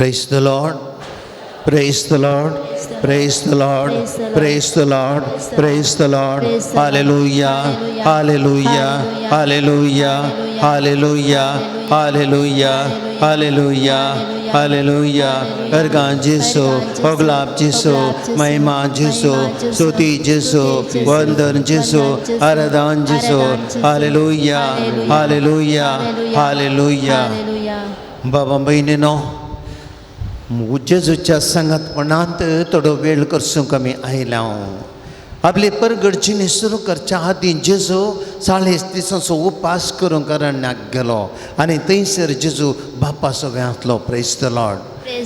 Praise the Lord. Praise the Lord. Praise the Lord. Praise the Lord. Praise the Lord. Hallelujah. Hallelujah. Hallelujah. Hallelujah. Hallelujah. Hallelujah. Hallelujah. Ergan Jesu, Oglap Jesu, Mahima Jesu, Stuti Jesu, Wonder Jesu, Aradan Jesu. Hallelujah. Hallelujah. Hallelujah. बाबा बहिणीनो, जेजूच्या संगतपणांत थोडो वेळ करसूंक आमी आयला. आपली परगडचिनी सुरू करच्या आदीं जेजू 40 दिसांचो उपास करूंक अरण्याक गेलो आनी थंयसर जेजू बापा सगळ्यांतलो. Praise the Lord.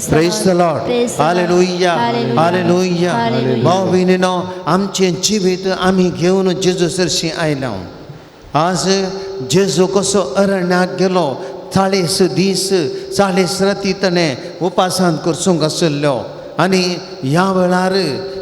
Praise the Lord. Hallelujah. Hallelujah. भाव भयणीनो, आमचें जिवीत आमी घेवन जेजू सरशी आयला. आज जेजू कसो अरण्याक गेलो, 40 दीस 40 राती ताणें उपासान करसूंक आसल्लो आनी ह्या वेळार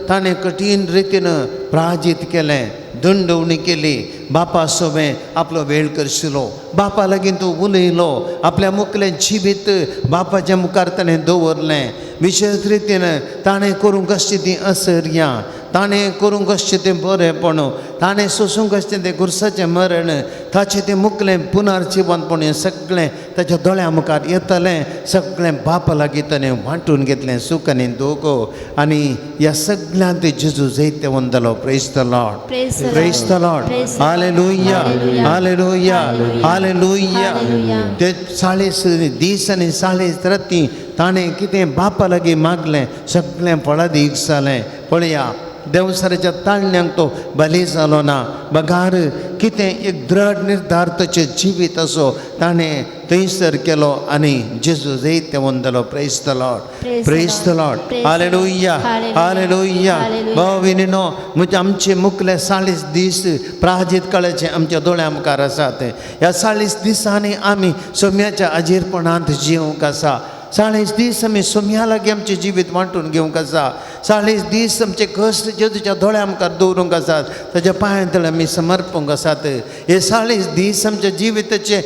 ताणें कठीण रितीन प्राजीत केलें, दंडवणी केली. बापा सोबे आपलो वेळ करशिलो, बापा लागीं तो उलयलो, आपल्या मुखलें जिवीत बापाच्या मुखार ताणें दवरलें. विशेष रितीन ताणें करूंक आसची ती असर्या, ताणें करूंक आसचें तें बरेंपण, ताणें सोसूंक आसचें तें गुरसाचें मरण, ताचें तें मुखलें पुनर्जिवनपण हें सगळें ताच्या दोळ्या मुखार येतलें. सगळें बापा लागीं ताणें वांटून घेतलें सूख आनी दूख आनी ह्या सगळ्यांत जेजू जायते वंदलो. Praise the Lord. Praise the Lord. Hallelujah. Hallelujah. Hallelujah. ते 40 दीस आनी 40 राती ताणें कितें बापा लागीं मागलें सगळें फळादीक जालें. पळया, देवसराच्या ताळण्यांक तो बली जालो ना. बगार कितें एक दृढ निर्धार ताचें जिवीत असो ताणें थंयसर केलो आनी जेजू जायते वंदलो. Praise the Lord. Praise the Lord. Hallelujah. Hallelujah. भाव भयणीनो, म्हणजे आमचे मुखले 40 दीस प्राजीत काळाचे आमच्या दोळ्या मुखार आसात. ह्या 40 दिसांनी आमी सोम्याच्या अजीरपणांत जिवंक आसा. 40 दीस आमी सोम्या लागीं आमचें जिवीत वांटून घेवंक आसा. 40 दीस आमचे कश्ट जेजूच्या दोळ्या मुखार दवरूंक आसात, ताच्या पांया तळी आमी समर्पूंक आसात. हे 40 दीस आमच्या जिविताचे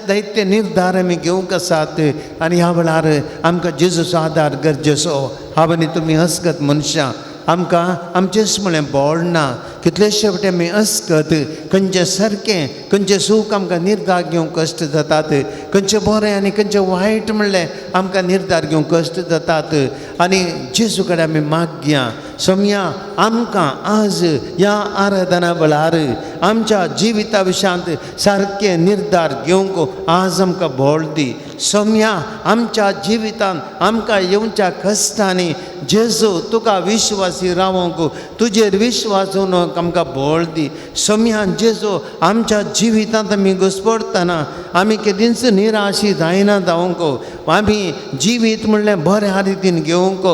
दैत्य निर्धार आमी घेवंक आसात आनी ह्या वेळार आमकां जेजूचो आदार गरजेचो. हांव आनी तुमी हसगत मनशां, आमकां आमचेच म्हळें बोड ना. कितलेशे फावटी आमी हसगत खंयचें सारकें खंयचें सूख आमकां निर्धार घेवंक कश्ट जातात, खंयचें बरें आनी खंयचें वायट म्हणलें आमकां निर्धार घेवंक कश्ट जातात. आनी जेजू कडेन आमी मागया, सोम्या आमकां आज ह्या आराधना वेळार आमच्या जिविता विशयांत सारके निर्धार घेवंक आज आमकां बोड दी. सोम्या आमच्या जिवितांत आमकां येवच्या कश्टांनी जेजू तुका विश्वासी रावंक, तुजेर विश्वास दवरूंक आमकां बोड दी. सोम्या जेजू आमच्या जिवितांत आमी घुस्पडटना आमी केदींच निराशी जायना जावंक, आमी जिवीत म्हणलें बऱ्या रितीन घेवंक,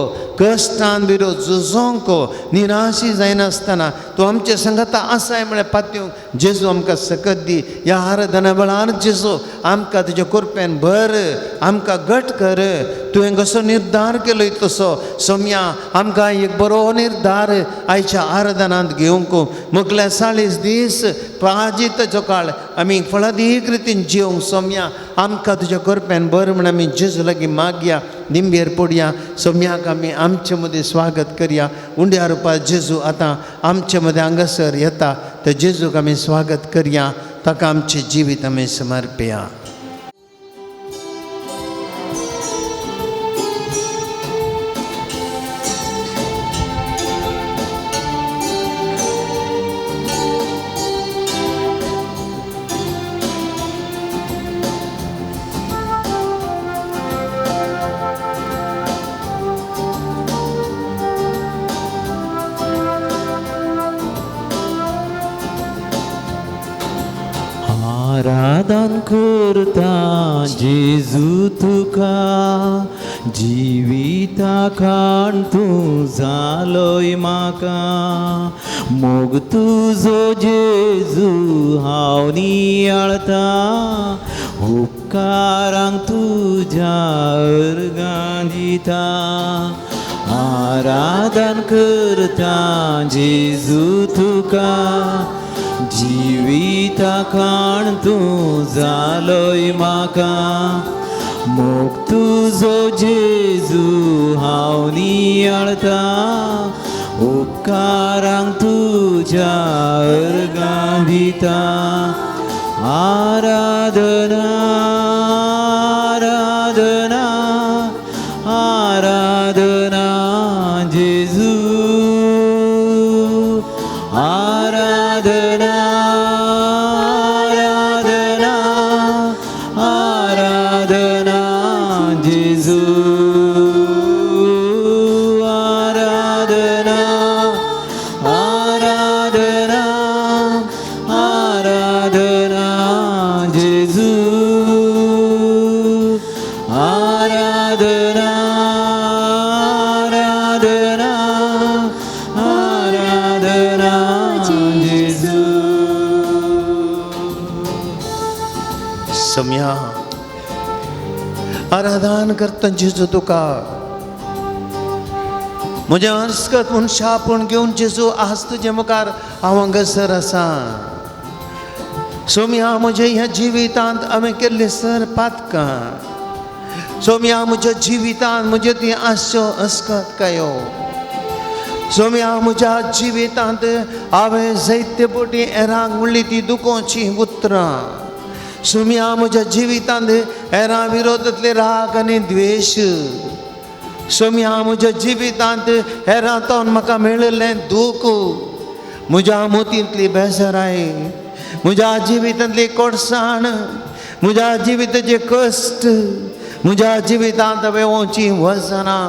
कश्टान विरोध झुजोंक, निराशी जायनासतना तूं आमचे संगता आसाय म्हळ्यार पातयूंक जेजू आमकां सकत दी. ह्या आराधना वेळार जेजू आमकां तुज्या कृपेन भर, आमकां घट कर. तुवें कसो निर्धार केलो तसो सोम्या आमकां एक बरो निर्धार आयच्या आराधनांत घेवंक, मुखल्या 40 दीस प्राजीताचो काळ आमी फळादीक रितीन जिवंक सोम्या आमकां तुज्या कृपेन भर म्हण आमी जेजू लागीं मागया. निंबेर पडया, सोम्याक आमी आमचे मदीं स्वागत करया. उंड्या रुपार जेजू आतां आमचे मदीं हांगासर येता, त्या जेजूक आमी स्वागत करया, ताका आमचें जिवीत आमी समर्पया. आराधन करता जेजू तुका, जिविताकान तूं जालोय म्हाका. मोग तुजो जेजू हांव नियाळता, उपकारांक तुज्या अर्गां दिता. आराधन करता जेजू तुका, जिविताकान तूं जालोय म्हाका. मोग तुजो जेजू हांव नियाळता उपकारांक तुज्या अर्गां दिता आराधना आराधना आराधना जेजू आराधना आराधना आराधना जेजू आराधना आराधना आराधना जेजू आराधना आराधना आराधना जेजू सम्या आराधन करता जेजू तुका म्हज्या हर्सकत म्हूण शापूण घेवन जेजू आज तुजे मुखार हांव हांगासर आसा सोम्या म्हज्या ह्या जिवितांत हांवें केल्ली सर पातकां सोम्या म्हज्या जिवितांत म्हज्यो ती आसच्यो अस्कत कायो सोम्या म्हज्या जिवितांत हांवें जायते फावटी हेरांक म्हणली ती दुखोवची उतरां सोम्या म्हज्या जिवितांत हेरां विरोधांतले राग आनी द्वेश सोम्या म्हज्या जिवितांत हेरांतोन म्हाका मेळिल्लें दूख म्हज्या मोतींतली बेजाराय म्हज्या जिवितांतली कोडसाण म्हज्या जिविताचे कश्ट म्हज्या जिवितांत हांवें वोची वजनां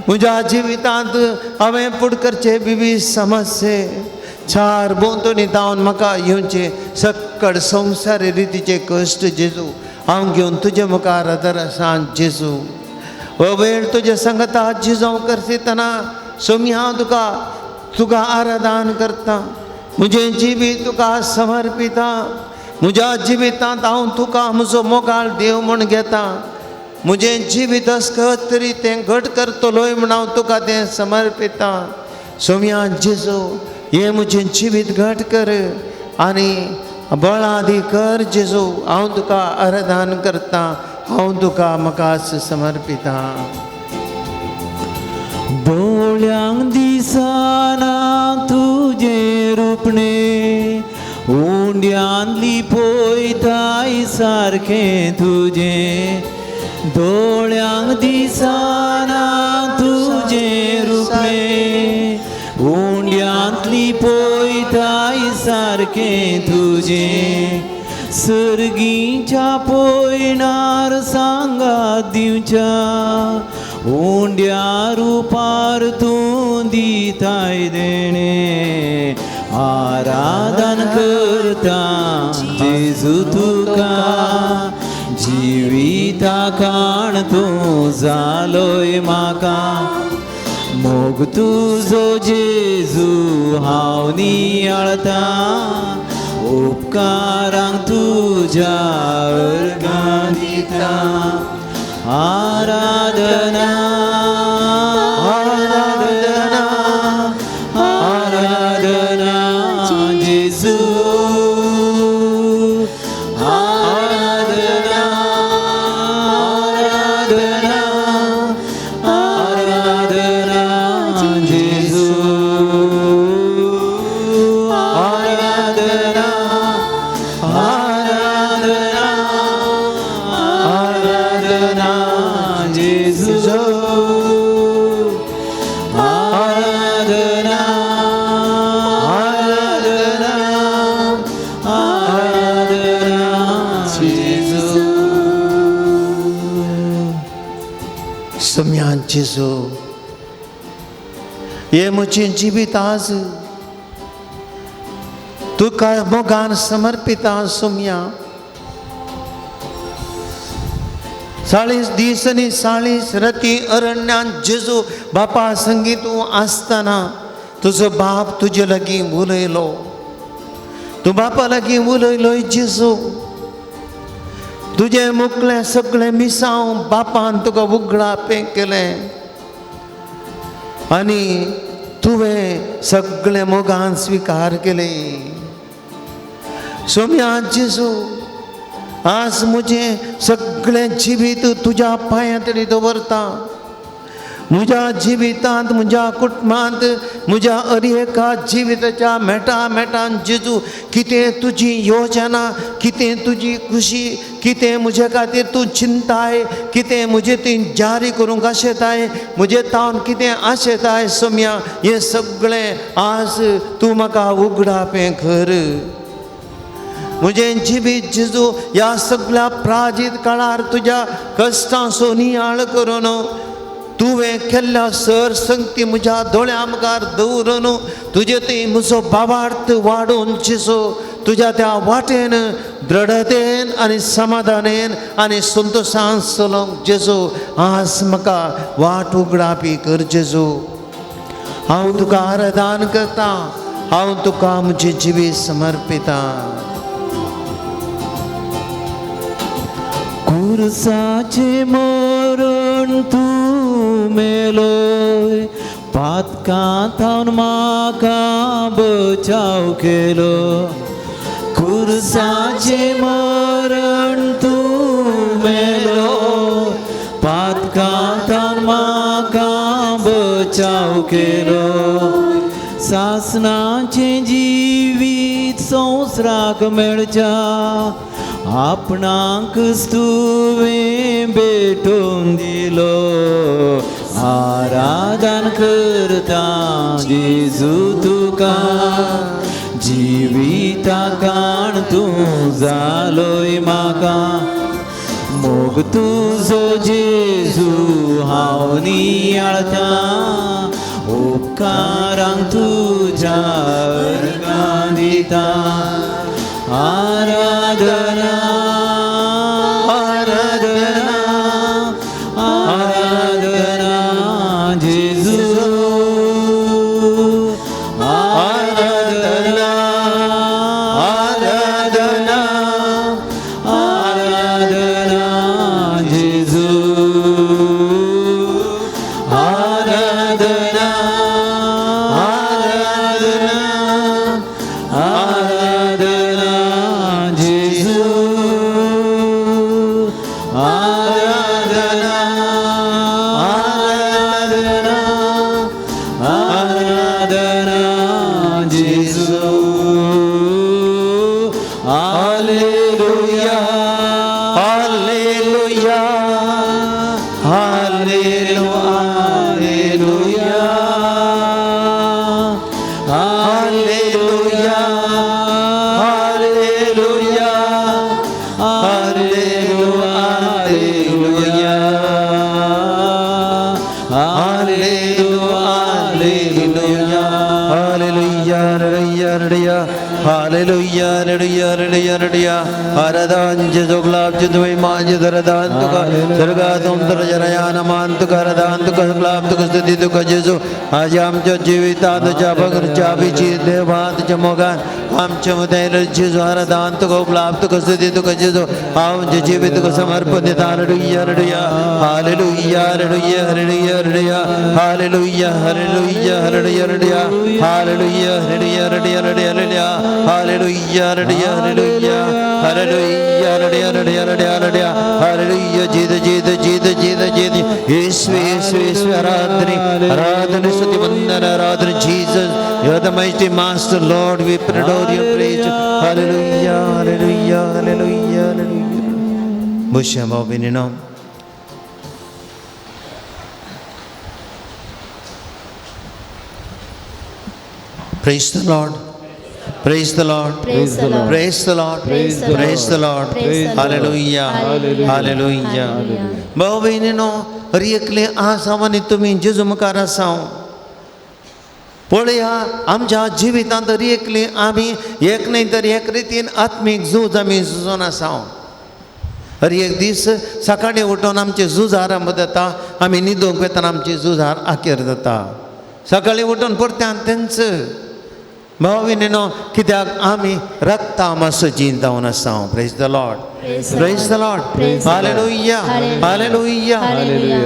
म्हज्या जिवितांत हांवें फुड करचे विविध समस्ये चार बोंतोनी धांवन म्हाका येवचे सक्कड संवसारी रितीचे कश्ट जेजू हांव घेवन तुजे मुखार आदार आसा जेजू हो वेळ तुजे संगताक जिजो करतना सोमी हांव तुका आराधन करता म्हजें जिवीत तुका समर्पिता म्हज्या जिवितांत हांव तुका म्हजो मोगाळ देव म्हूण घेता म्हजें जिवीत आसत तरी तें घट करतलोय म्हूण हांव तुका तें समर्पिता सोम्या जेजू हें म्हजें जिवीत घट कर आनी बळादी कर जेजू हांव तुका आराधन करता हांव तुका म्हाकाच समर्पिता दोळ्यांक दिसना तुजें रूपणें हुंड्यांतली पळयताय सारकें तुजें दोळ्यांक दिसना तुजें रूपणें हुंड्यांतली पळयताय सारकें तुजें सर्गीच्या पळयणार सांगात दिवच्या हुंड्या रुपार तूं दिताय देणे आराधन करता जेजू तुका जिविता काण तूं जालोय म्हाका मोग तुजो जेजू हांव नियाळता उपकारांक तुज्या अर्गां दिता आराधना आराधना आराधना जेजू आराधना आराधना आराधना जेजू आराधना आराधना आराधना जेजू आराधना आराधना आराधना जेजू सम्या जेजू हे म्हजें जिवीत आज तुका मोगान समर्पिता सोम्या 40 दीस आनी 40 राती अरण्यान जेजू बापा संगी तूं आसतना तुजो बाप तुजे लागीं उलयलो तूं बापा लागीं उलयलोय जेजू तुजें मुखलें सगळें मिसांव बापान तुका उगडापें केलें आनी तुवें सगळें मोगान स्विकार केलें सोम्या जेजू आज म्हजें सगळें जिवीत तुज्या पांयां तरी दवरता. म्हज्या जिवितांत, म्हज्या कुटुंबांत, म्हज्या हर एका जिविताच्या मेटान जेजू कितें तुजी योजना, कितें तुजी खुशी, कितें म्हजे खातीर तूं चिंताय, कितें म्हजें तुवें जारी करूंक आशेताय, म्हजे तावन कितें आशेताय सोम्या, हें सगळें आज तूं म्हाका उगडापें कर. म्हजें जिवीत जेजू ह्या सगळ्या प्राजीत काळार तुज्या कश्टांचो नियाळ करून तुवें केल्ल्या सर संगती म्हज्या दोळ्या मुखार दवरून तुजे थंय म्हजो भावार्थ वाडोवन जेजू तुज्या त्या वाटेन दृढतेन आनी समाधानेन आनी संतोशान चलोवंक जेजू आज म्हाका वाट उगडापी कर जेजू. हांव तुका आराधन करता, हांव तुका म्हजें जिवीत समर्पिता. कुरसाचे मरण तूं मेलोय, पातकांतावन म्हाका बचाव केलो. कुरसाचे मरण तूं मेलो, पातकांतावन म्हाका बचाव केलो. सासणाचें जिवीत संवसाराक मेळच्या, आपणाकच तुवें भेटोवन दिलो. आराधन करता जेजू तुका, जिविता काण तूं जालोय म्हाका. मोग तुजो जेजू हांव नियाळता, उपकारांक तुज्या अर्गां दिता. आराधना आराधना आराधना जेजू. आराधना आराधना आराधना जेजू. आराधना आराधना आराधना जेजू. आराधना आराधना आराधना Jezu. Hallelujah hallelujah hallelujah hallelujah hallelujah hallelujah hallelujah hallelujah hallelujah hallelujah hallelujah. आराधन जेजू गुलाब जेजू मान जेजू आराधन तुका सर्गा तुमतर जरायान मान तुका आराधन तुका गुलाब तुका स्तुती तुका जेजू. आज आमच्या जिवितांत तुज्या बगरच्या बिची देवांत तुज्या मोगान आमच्या उदयर जेजू आराधन तुका गुलाब तुका स्तुती तुका जेजू. हांव म्हजें जिवीत तुका समर्पण दिता. Hallelujah hallelujah hallelujah hallelujah hallelujah hallelujah hallelujah hallelujah hallelujah hallelujah hallelujah hallelujah hallelujah hallelujah hallelujah hallelujah hallelujah hallelujah. जीत जीत जीत जीत जीत यीशु यीशु यीशु आराधना आराधना स्तुति वंदन आराधना Jesus. You are the mighty master Lord, we adore you, praise you. Hallelujah hallelujah hallelujah hallelujah. Busha Bobinino. Praise the Lord. Praise the Lord. Praise the Lord. Praise the Lord. Praise the Praise the Lord. Praise the Lord. Hallelujah. Hallelujah. Hallelujah. Hallelujah. भाऊ बहिणीनो, रियकले आसावानी तुम्ही जेजू मुखार आसाव. पळया आमच्या जिवितांत रियकले आमी एक न्ही तर एक रितीन आत्मीक झूज आमी झुजोन आसाव. हर एक दीस सकाळी उठून आमचे झूज आरंभ जाता, आमी न्हिदूंक वेतना आमची झूज आखेर जाता. सकाळी उठून परत्यान तेंच भाव भयणीनो, कित्याक आमी रक्ता मातसो जिंतावन आसाव. Praise the Lord. Praise the Lord. Hallelujah hallelujah.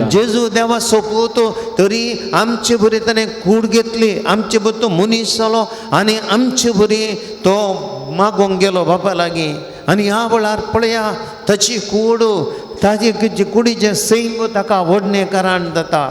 Jezu देवा सोपवतो तरी आमचे बरी ताणें कूड घेतली, आमचे बरी तो मनीस जालो आनी आमचे बरी तो मागोंक गेलो बापा लागीं आनी ह्या वेळार पळया ताची कूड ताजी कुडीचें सैम ताका ओडणेकारान जाता,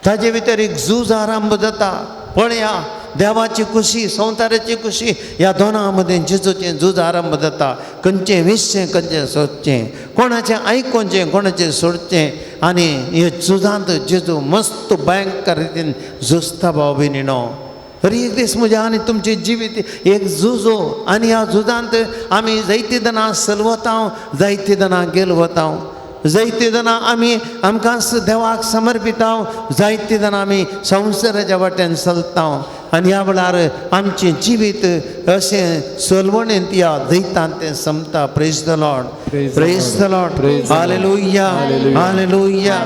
ताजे भितर एक झूज आरंभ जाता. पळया देवाची खुशी संवसाराची खुशी ह्या दोनां मदें जेजूचें झूज आरंभ जाता. खंयचें विसचें खंयचें सोदचें, कोणाचें आयकोचें कोणाचें सोडचें, आनी हे झुजांत जेजू मस्त भयंकर रितीन झुजता भाव भयणीनो. तरी एक दीस म्हजें आनी तुमचें जिवीत एक झुजो, आनी ह्या झुजांत आमी जायतीं जाणां सलवता, जायतीं जाणां गेल वता, जायतीं जाणां आमी आमकां देवाक समर्पिता, जायतीं जाणां आमी संवसाराच्या वाटेन चलता. आनी ह्या वेळार आमचें जिवीत अशें चलवणेंत या दैतांत तें संपता. Praise the Lord, praise the Lord, hallelujah, hallelujah.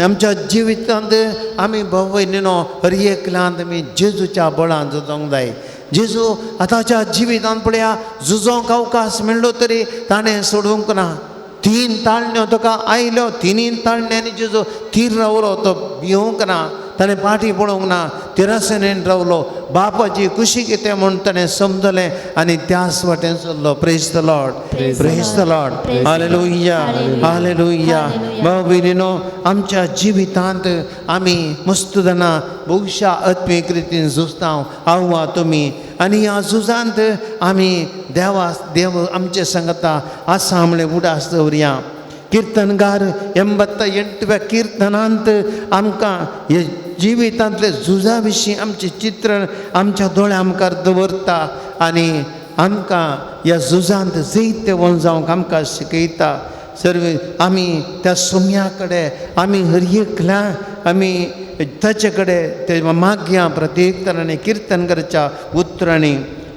आमच्या जिवितांत आमी भाव भयणीनो हर एकल्यांत आमी जेजूच्या बळान झुजोंक जाय. जेजू आतांच्या जिवितांत पळया झुजोंक अवकाश मेळ्ळो तरी ताणें सोडूंक ना. 3 ताळण्यो ताका आयल्यो, 3 ताळण्यांनी जेजू थीर रावलो, तो भिवूंक ना, ताणें फाटीं पळोवंक ना, तिरासनेन रावलो. बापाची खुशी कितें म्हूण ताणें समजलें आनी त्याच वाटेन चल्लो. Praise the Lord, praise the Lord, hallelujah, hallelujah. भाव भयणीनो, आमच्या जिवितांत आमी मस्त जाणां भविश्या आत्मीक रितीन झुजता, हांव वा तुमी. आनी ह्या झुजांत आमी देव आमचे सांगता आसा म्हणलें उडास दवरया. किर्तनगार 88व्या किर्तनांत आमकां हे जिवितांतले झुजा विशीं आमचें चित्रण आमच्या दोळ्या मुखार दवरता आनी आमकां ह्या झुजांत जायते वंजावंक आमकां शिकयता. सर्व आमी त्या सोम्या कडेन आमी हर एकल्या आमी ताचे कडेन ते मागया. प्रत्येक तरांनी किर्तनगाराच्या उतरांनी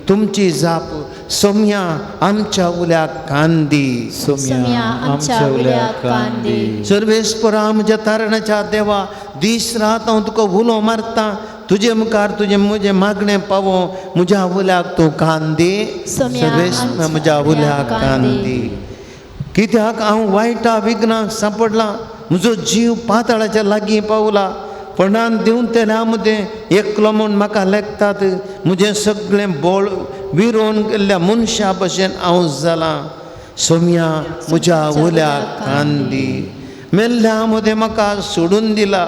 तुमची जाप सोम्या आमच्या उल्याक कांदी, सोम्या आमच्या उल्याक कांदी. सर्वेस्परा म्हज्या तारणाच्या देवा, दीस रात हांव तुका उलो मारता. तुजे मुखार तुजें म्हजें मागणें पावो, म्हज्या उल्याक तूं कांदी, सर्वेस्पर म्हज्या उल्याक कांदी. कित्याक हांव वायटा विघ्नाक सांपडलां, म्हजो जीव पाताळाच्या लागीं पावला. पणान दिवन तेल्या मदें एकलो म्हूण म्हाका लेखतात. म्हजें सगळें बोळ विरोवन गेल्ल्या मनशा भशेन हांव जालां. सोम्या म्हज्या उल्याक कांदी. मेल्ल्या मदें म्हाका सोडून दिला.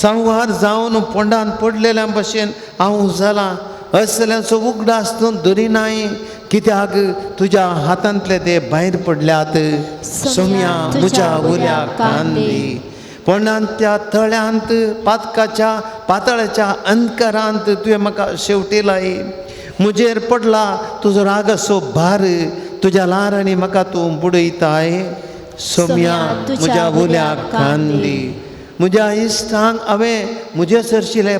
संवार जावन पोंडान पडलेल्या भशेन हांव जालां. असल्याचो उगडास तूं धरिनाय, कित्याक तुज्या हातांतले ते भायर पडल्यात. सोम्या म्हज्या उल्याक कांदी. पोंडान त्या तळ्यांत पातकाच्या पातळाच्या अंतरांत तुवें म्हाका शेवटिलाय. म्हजेर पडला तुजो रागाचो भार, तुज्या लारांनी म्हाका तूं बुडयताय. सोम्या म्हज्या उल्याक कांदी. म्हज्या इश्टांक हांवें म्हजे सरशिल्ले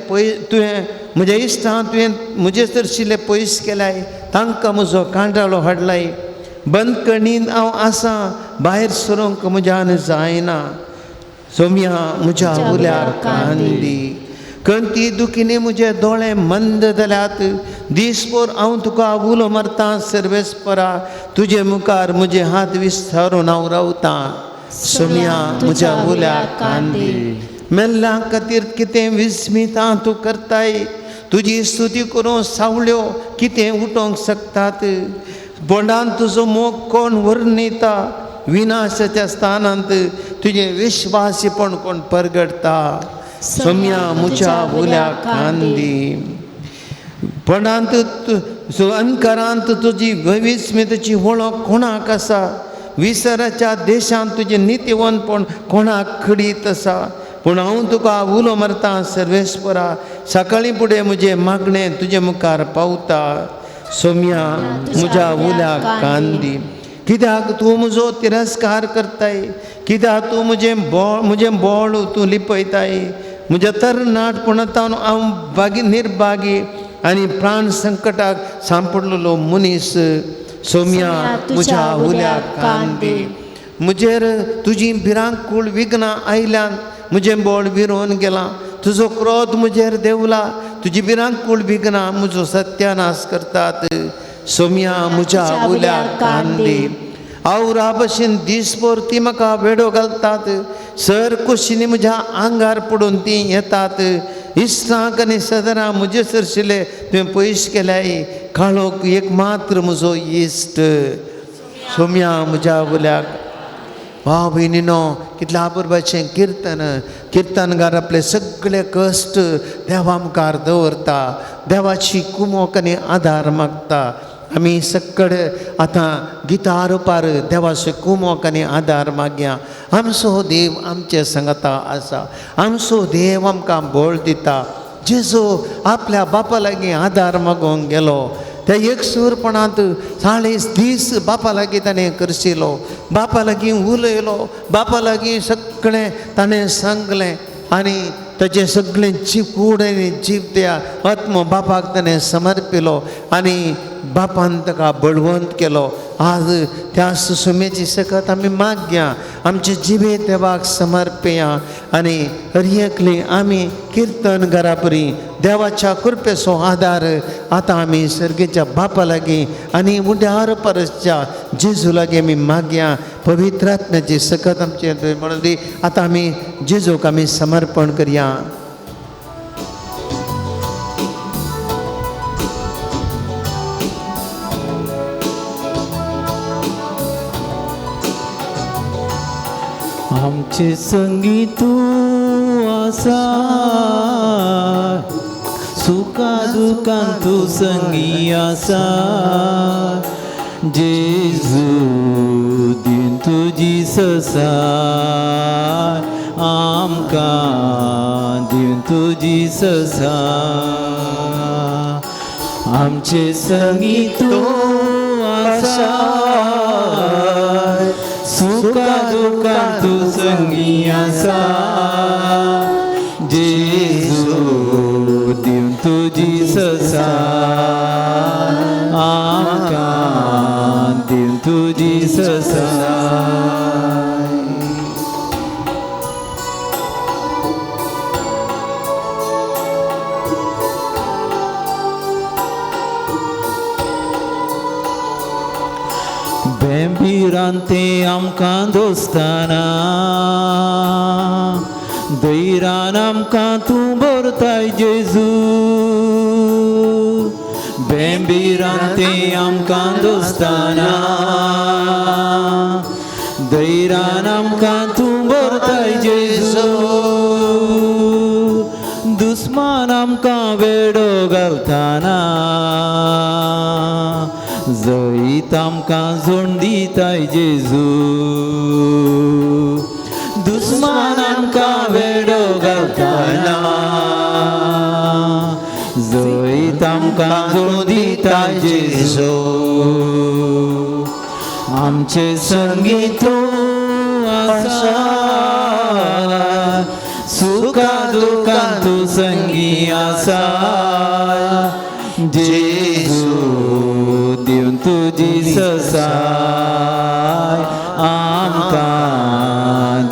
तुवें म्हज्या इश्टांक तुवें म्हजे सरशिल्ले पयस केल्याय, तांकां म्हजो कांटाळो हाडलाय. बंदकणींत हांव आसां, भायर सरूंक म्हज्यान जायना. सोम्या म्हज्या उल्याक कांदी. खंयची दुखीनी म्हजे दोळे मंद जाल्यात, दिसभर हांव तुका उलो मारतां. सर्वेस्परा तुजे मुखार म्हजे हात विस्तारून हांव रावतां. सोम्या म्हज्या उल्याक कांदी. मेल्ल्या खातीर कितें विस्मितां तूं करताय. तुजी स्तुती करून सावळ्यो कितें उठोवंक शकतात. बोंडान तुजो मोग कोण वर्णिता. विनाशाच्या स्थानांत तुजें विश्वासीपण कोण परगडता. सोम्या म्हज्या उल्याक कांदी. पोंडांत अंकारांत तुजी विस्मिताची वळख कोणाक आसा. विसराच्या देशांत तुजें नितीवंतपण कोणाक खडीत आसा. पूण हांव तुका उलो मारतां. सर्वेस्परा सकाळीं फुडें म्हजें मागणें तुजे मुखार पावता. सोम्या म्हज्या उल्याक कांदी. कित्याक तूं म्हजो तिरस्कार करताय. कित्याक तूं म्हजें बोळ तूं लिपयताय. म्हज्या तरणाटपणांत हांव निर्भागी आनी प्राण संकटाक सांपडलेलो मनीस. सोम्या म्हज्या उल्याक कांदी. म्हजेर तुजी भिरांकूळ विघ्नां आयल्यान म्हजें बोळ विरोवन गेलां. तुजो क्रोध म्हजेर देवला. तुजी भिरांकूळ विघ्नां म्हजो सत्यानाश करतात. सोम्या म्हज्या उल्याक कांदी. आवरा भशेन दिसभर ती म्हाका वेडो घालतात. सर कुशींनी म्हज्या आंगार पडून ती येतात. इश्टांक आनी सदरां म्हजे सरशिल्ले तुवें पयस केल्याय. काळोख एक मात्र म्हजो इश्ट सोम्या म्हज्या वल्याक भाव भयणीनो कितल्या आपुरबाचें किर्तनगार आपले सगळे कश्ट देवा मुखार दवरता देवाची कुमोक आनी आदार मागता आमी सक्कड आतां गितां आरोपार देवाचो कुमोक आनी आदार मागया आमचो देव आमचे सांगाता आसा आमचो देव आमकां बळ दिता जेजू आपल्या बापा लागीं आदार मागोंक गेलो त्या एकसूरपणांत 40 दीस बापा लागीं ताणें करशिल्लो बापा लागीं उलयलो बापा लागीं सगळें ताणें सांगलें आनी ताचें सगळें कूड आनी जीव त्या आत्म बापाक ताणें समर्पिलो आनी बापान ताका बळवंत केलो आज त्या सुसुमेची सकत आमी मागया आमचे जिबे देवाक समर्पया आनी हरयेकली आमी किर्तन घरा परी देवाच्या कृपेचो आदार आतां आमी सर्गेच्या बापा लागीं आनी उड्यार परसच्या जेजू लागीं आमी मागया पवित्र आत्म्याची सकत आमचे म्हणून दी आतां आमी जेजूक आमी समर्पण करया आमचे संगी तूं आसा सुखा दुखान तूं संगी आसा जेजू दिन तुजी ससाय आमकां दिन तुजी ससाय आमचे संगी तूं आसा सुखा दुखान तूं संगी आसा जेजू दिवन तुजी ससाय आमकां दिवन तुजी ससाय बेंबिरांते आमकां दोस्ताना दैरान आमकां तूं भरताय जेजू बेंबिरांते आमकां दोस्ताना दैरान आमकां तूं भरताय जेजू दुस्मान आमकां वेडो घालताना जैत आमकां जोड दिताय जेजू दुस्मान आमकां वेडो घालताना जैत आमकां जोड दिताय जेजू आमचे संगी तूं आसा सुखा दुखान तूं संगी आसा जेजू दिवन तुजी ससाय आमकां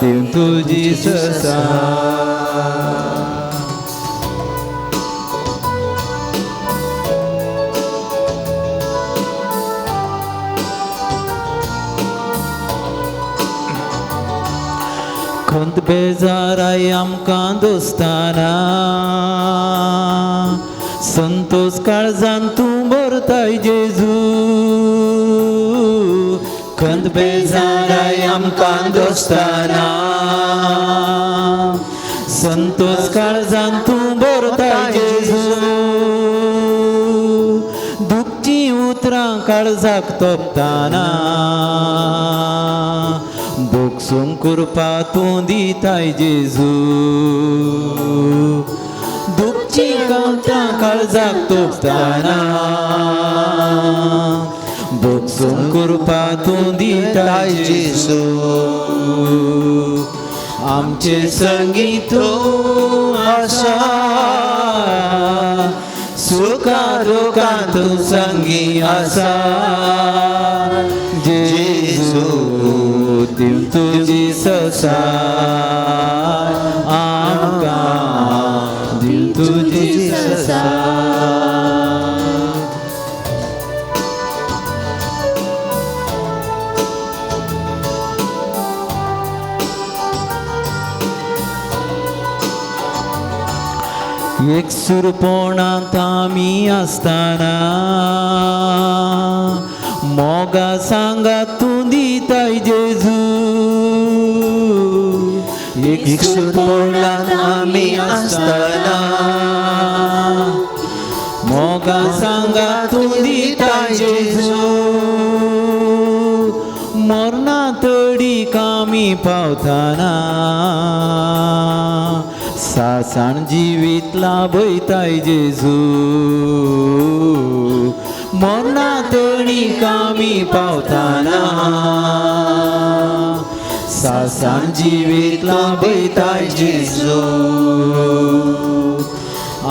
दिवन तुजी ससाय खंत बेजाराय आमकां दोस्ताना संतोष काळजान तूं भरताय जेजू खंत बेजाराय आमकां दोस्ताना संतोष काळजान तूं भरताय जेजू दुखची उतरां काळजाक तोपताना बोगसूंक कृपा तूं दिताय जेजू दुखची गांवतां काळजाक तोपताना बोगसूंक कृपा तूं दिताय जेजू आमचे संगी तूं आसा सुखा दुखान तूं संगी आसा जेजू दिवन तुजी ससाय आमकां दिवन तुजी ससाय एक सुरपोणांत आमी आसतना मोगा सांगा तूं दिताय जेजू एक सुरपोणांत आमी आसतना मोगा सांगा तूं दिताय जेजू मरणा तडीक आमी पावतना सासण जिवीत लाभयताय जेजू मरणा तडीक आमी पावतना सासण जिवीत लाभयताय जेजू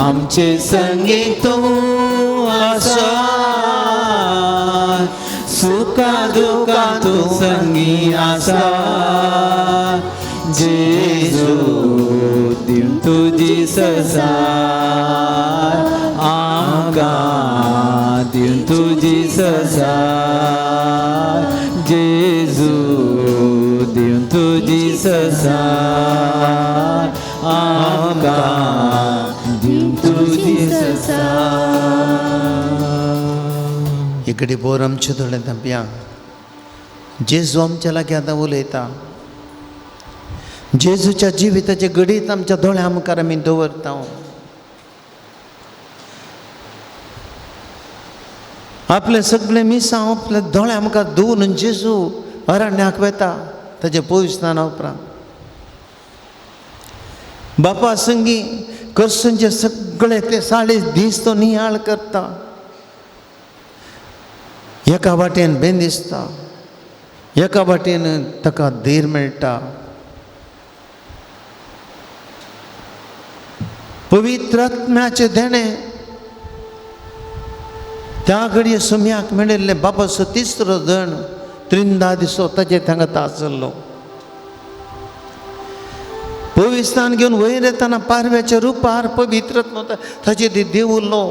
आमचे संगीत तूं आसा सुखा दुखा तूं संगी आसा जेजू दिव तुजी संसार आमकां दिव तुजी संसार जेजू दिव तुजी संसार आमकां दिव तुजी संसार इकडे बोर आमचे थोडे धांप्या जेजू आमच्या लागीं आतां उलयता जेजूच्या जिविताचे घडीत आमच्या दोळ्या मुखार आमी दवरता आपले सगळे मिसां आपल्या दोळ्या मुखार दवरून जेजू अरण्याक वेता ताचे पवित्रास्ताना उपरांत बापा संगी करसूंचे सगळे ते 40 दीस तो नियाळ करता एका वाटेन बेंदिसता एका वाटेन ताका धीर मेळटा पवित्र आत्म्याचे देणे त्या घडये सुम्याक मेळिल्ले बापाचो तिसरो जण त्रिंदा दिसो ताचे थांगता आसलो पवित्रान घेवन वयर येताना पारव्याच्या रुपार पवित्र ताचे ती देवुरलो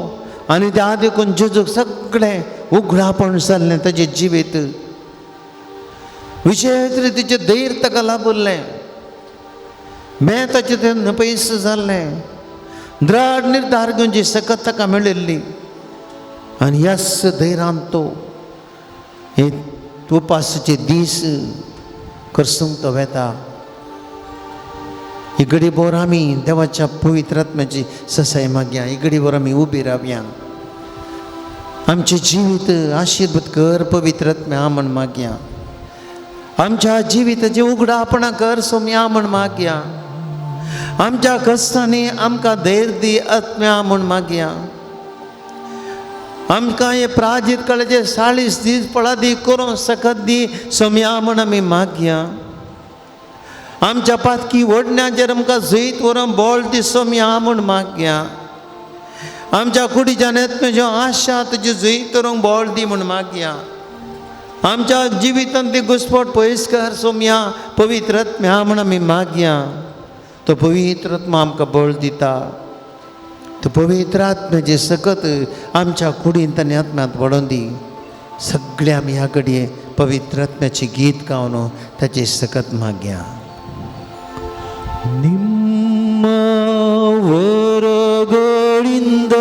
आनी त्या देखून जेजूक सगळें उगडापण जाल्लें ताचें जिवीत विशेष रितीचें धैर्य ताका लाभुल्लें मेताचें तें नपयस जाल्लें द्रढ निर्धार घेवन जी सकत ताका मेळिल्ली आनी ह्याच धैर्यान तो हे उपासाचे दीस करसूंक तो वेता ही घडी भर आमी देवाच्या पवित्र आत्म्याची ससाय मागया ही घडी भर आमी उबी रावया आमचे जिवीत आशिर्वाद कर पवित्र आत्म्या म्हण मागया आमच्या जिविताचे उगडापणा कर सोम्या म्हण मागया आमच्या कश्टांनी आमकां धैर्य दी आत्म्या म्हण मागया आमकां हे प्राजीत काळाचे 40 दीस पळादी करूं सकत दी सोम्या म्हण आमी मागया आमच्या पातकी ओडण्याचेर आमकां जैत व्हरून बोळ दी सोम्या म्हण मागया आमच्या कुडीच्या नेत्म्याच्यो आशा तुजी जैत व्हरूंक बोळ दी म्हण मागया आमच्या जिवितांत ती घुसपट पयस कर सोम्या पवित्र आत्म्या म्हण आमी मागया तो पवित्र आत्मा आमकां बळ दिता तो पवित्र आत्म्याचे सकत आमच्या कुडींत आनी आत्म्यांत वडोवन दी सगळे आमी ह्या घडये पवित्र आत्म्याची गीत गावन ताचे सकत मागया ನಿಮ್ಮ ವರಗಳಿಂದ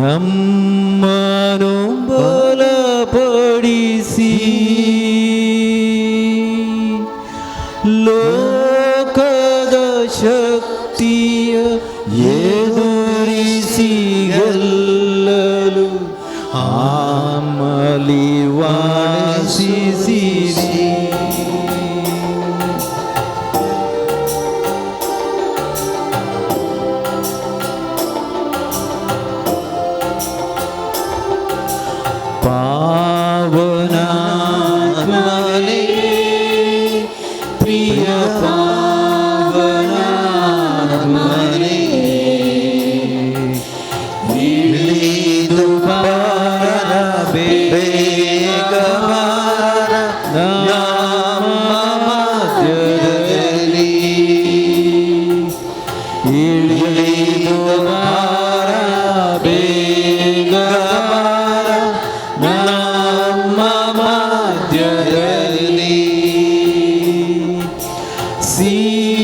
ನಮ್ಮನು ಬಲಪಡಿಸಿ ಲೋಕದ ಶಕ್ತಿಯ ಎದುರಿಸಿ ಗೆಲ್ಲಲು ಆಮಲಿ ವಾಸಿಸಿರಿ पावनात्मने प्रिय पावनात्मने इळी दुपार बेगवा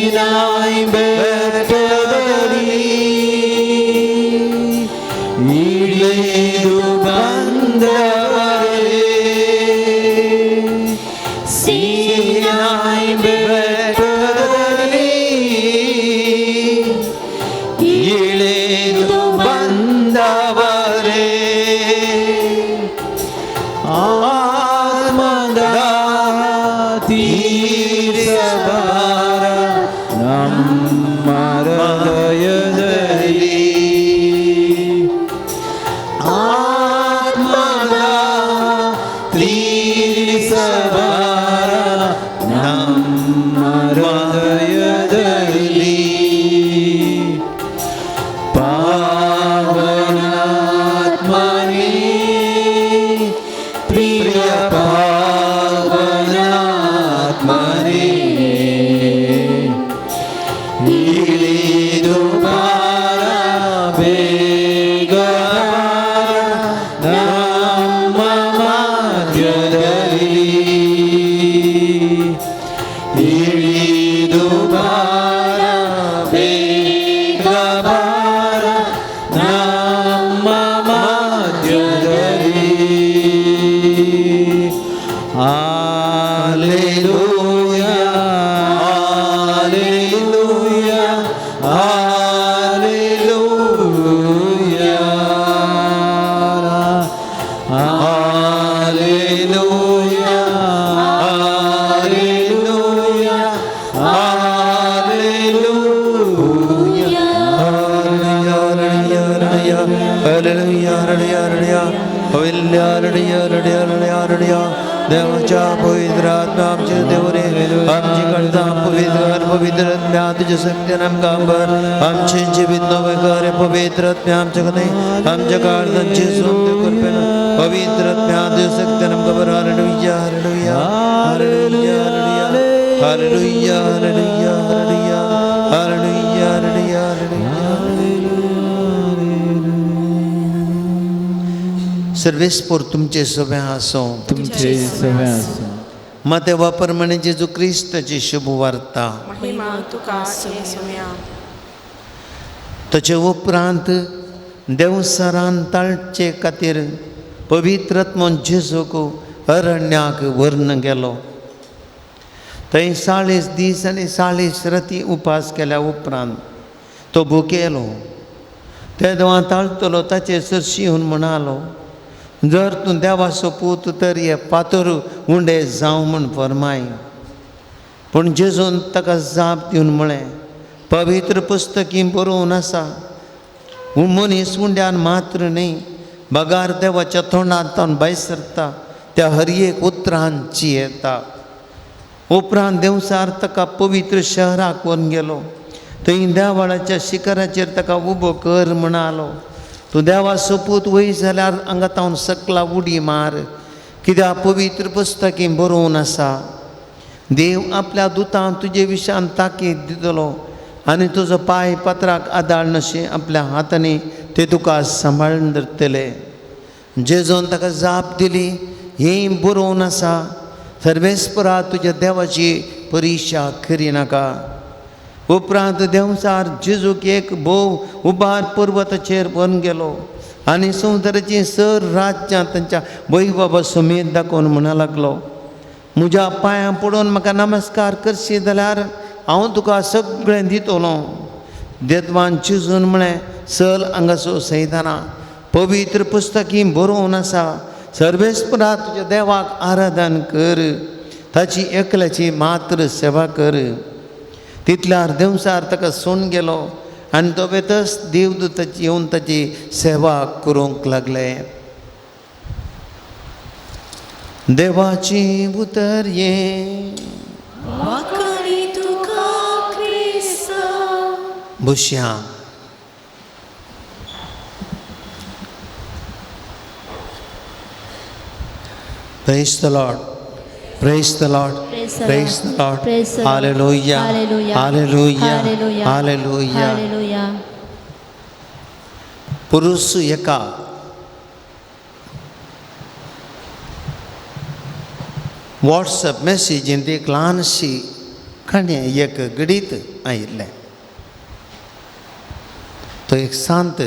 ಸೀನಾಯಿ ಬೆಟ್ಟದಲ್ಲಿ ಇಳಿದು ಬಂದವರೇ ಸೀನಾಯಿ ಬೆಟ್ಟದಲ್ಲಿ ಇಳಿದು ಬಂದವರೇ ಆತ್ಮದ ತೀರಿಸಬಾರ ನಮ್ಮ ಹೃದಯದಲ್ಲಿ ಆತ್ಮದ ತೀರಿಸಬಾರ ನಮ್ಮ ಹೃದಯದಲ್ಲಿ ಪಾವನಾತ್ಮನೇ ಪ್ರಿಯ ಪಾವನಾತ್ಮನೇ ಇಳಿದು ಬಾರ ಬೇಗ ನಮ್ಮ ಮಧ್ಯದಲ್ಲಿ ಇಳಿದು ಬಾರ ಬೇಗ ಬಾರ ನಮ್ಮ ಮಧ್ಯದಲ್ಲಿ Alleluia, Alleluia, Alleluia, Alleluia, Alleluia, देवाच्या पवित्र आत्मा आमचे देवरे आमची कळता पवित्र आत्म्या तुझ्या सत्य नमकांबर आमचे जीवित नवे कार्य पवित्र आत्म्या आमच्याकडे आमच्या काळजांचे सोंत कृपेन पवित्र आत्म्या तुझ्या सत्य नमकांबर hallelujah hallelujah hallelujah hallelujah hallelujah hallelujah hallelujah hallelujah सर्वेस्पोर तुमचे सभा आसो तुमचे सभा आसो मते वापर म्हणे जेजू क्रिस्ताची शुभ वार्ता महिमा तुका येसुया ताचे उपरांत देवसरान ताळचे खातीर पवित्र आत्मो जेजूक अरण्याक व्हरून गेलो थंय 40 दीस आनी 40 राती उपास केल्या उपरांत तो भुकेलो ते देवा ताळतलो ताचे सरशीहून म्हणालो जर तूं देवाचो पूत तर हे फातर उंडे जावं म्हूण फरमाय पूण जेजून ताका जाप दिवन म्हळें पवित्र पुस्तकी बरोवन आसा मनीस उंड्यान मात्र न्ही बगार देवाच्या तोंडांतल्यान भायर सरता त्या हर एक उतरांची येता उपरांत देवसार ताका पवित्र शहराक व्हरून गेलो थंय देवाळाच्या शिखराचेर ताका उबो कर म्हणालो तूं देवाचो पूत वय जाल्यार आंगातावन सकला उडी मार कित्याक पवित्र पुस्तकी बरोवन आसा देव आपल्या दुतां तुजे विशयान ताकीद दितलो आनी तुजो पांय पत्राक आदाळ नशें आपल्या हातांनी ते तुका सांबाळून धरतले जेजून ताका जाप दिली हें बरोवन आसा सर्वेस्परा तुज्या देवाची परिक्षा करी नाका उपरांत देवसार जेजूक एक भोव उबार पर्वताचेर व्हरून गेलो आनी समुद्राची सर राज्यां तांच्या वैभवा समेत दाखोवन म्हणा लागलो म्हज्या पांयां पडून म्हाका नमस्कार करशी जाल्यार हांव तुका सगळें दितलो देवान जेजून म्हळें चल हांगासो सैताना पवित्र पुस्तकी बरोवन आसा सर्वेस्परा तुज्या देवाक आराधन कर ताची एकल्याची मात्र सेवा कर तितल्यार देवसार ताका सोडून गेलो आनी तो बेतस देवदूताची येवन ताची सेवा करूंक लागले देवाची उतर ये वाकडी तुका क्रिस्त बुशया Praise the Lord. Praise the Lord. Praise the Lord. Hallelujah. Hallelujah. Hallelujah. Hallelujah. पुरुष एका व्हॉट्सअप मेसेजीन एक ल्हानशी काणी एक घडीत आयिल्लें. तो एक सांत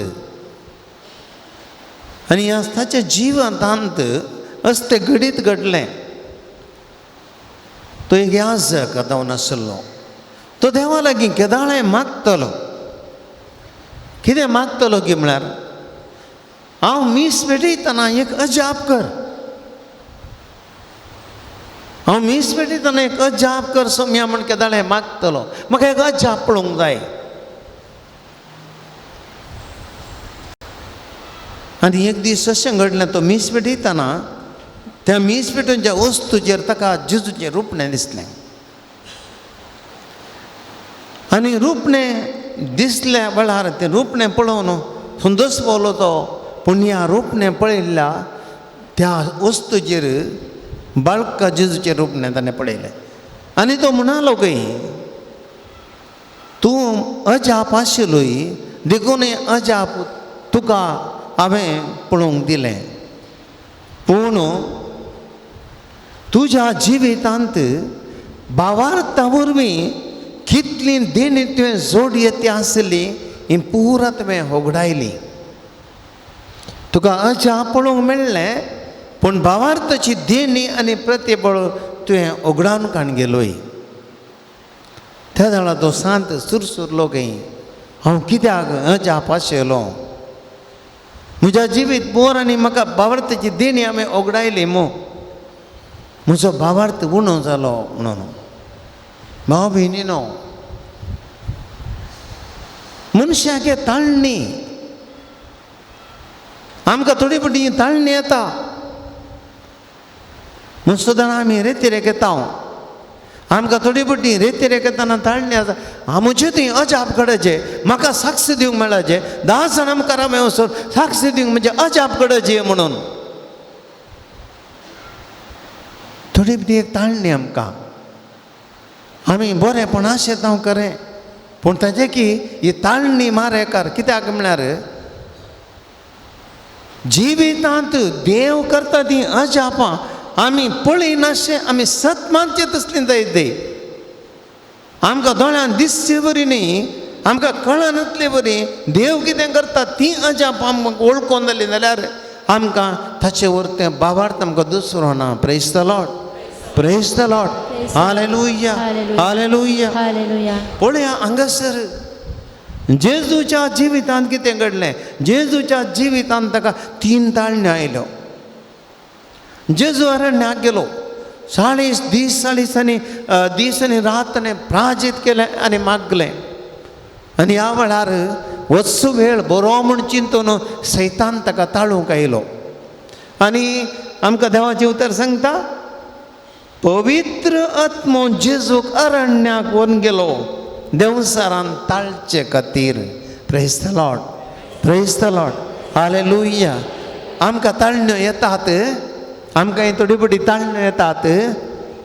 आनी ताच्या जिवांतांत असते घडीत घडलें. तो एक याजक जावन आसलो. तो देवा लागीं केदाळें मागतलो. कितें मागतलो की म्हळ्यार हांव मीस पेटयतना एक अजाप कर. हांव मीस पेटयतना एक अजाप कर सोम्या म्हण केदाळें मागतलो. म्हाका एक अजाप पळोवंक जाय. आनी एक दीस अशें घडलें तो मीस पेटयतना त्या मीस पेटोवच्या वस्तूचेर ताका जेजूचें रुपणें दिसलें. आनी रुपणें दिसल्या वेळार तें रुपणें पळोवन हुंदस पावलो तो. पूण ह्या रुपणें पळयल्ल्या त्या वस्तूचेर बाळका जेजूचें रुपणें ताणें पळयलें. आनी तो म्हणालो की तूं अजाप आशिल्लोय देखून अजाप तुका हांवें पळोवंक दिलें. पूण तुज्या जिवितांत भावार्था वरवीं कितली देणी तुवें जोड येती आसली ही पुरा तुवें होगडायली. तुका अजाप पळोवंक मेळ्ळें पूण भावार्थाची देणी आनी प्रतिबळ तुवें ओगडावन काण गेलोय. त्या वेळार तो सांत सुरसुरलो की हांव कित्याक अजाप आशिल्लो. म्हज्या जिवीत बोर आनी म्हाका भावार्थाची देणी हांवें ओगडायली म्हजो भावार्थ उणो जालो म्हणून. भाव भयणीनो, मनशाक ताळणी आमकां थोडी बटी ताळणी येता. म्हूण सुद्दां आमी रेतीरेक येता. आमकां थोडी बटी रेतीरेक येतना ताळणी आसा. म्हजें थंय अजाप घडचे, म्हाका साक्ष दिवंक मेळचे, 10 जाणां मुखार हांवें वचून साक्ष दिवंक म्हणजे अजाप घडचे म्हणून. थोडी बटी एक ताळणी आमकां. आमी बरेपणा शेतांव खरें पूण ताजें की ही ताळणी मारेकार. कित्याक म्हळ्यार जिवितांत देव करता ती अजापां आमी पळयनाशें आमी सतमानचें तसलीं जायते. आमकां दोळ्यान दिसचे बरी न्ही, आमकां कळनातली बरी देव कितें करता ती अजाप आमकां वळखून जाली जाल्यार आमकां ताचे वरतें भावार्थ आमकां दुसरो ना. Praise the Lord, praise the Lord, hallelujah, hallelujah. पळया हांगासर जेजूच्या जिवितांत कितें घडलें. जेजूच्या जिवितांत ताका 3 ताळण्यो आयल्यो. जेजू अरण्याक गेलो. 40 दीस आनी रात ताणें प्राजीत केलें आनी मागलें. आनी ह्या वेळार वचू वेळ बरो म्हूण चिंतून सैतान ताका ताळूंक आयलो. आनी आमकां देवाचें उतर सांगता पवित्र आत्मो जेजूक अरण्याक व्हरून गेलो देवसारान ताळचे खातीर. Praise the Lord, praise the Lord, hallelujah. आमकां ताळण्यो येतात. आमकां ही थोडी बडी ताळण्यो येतात.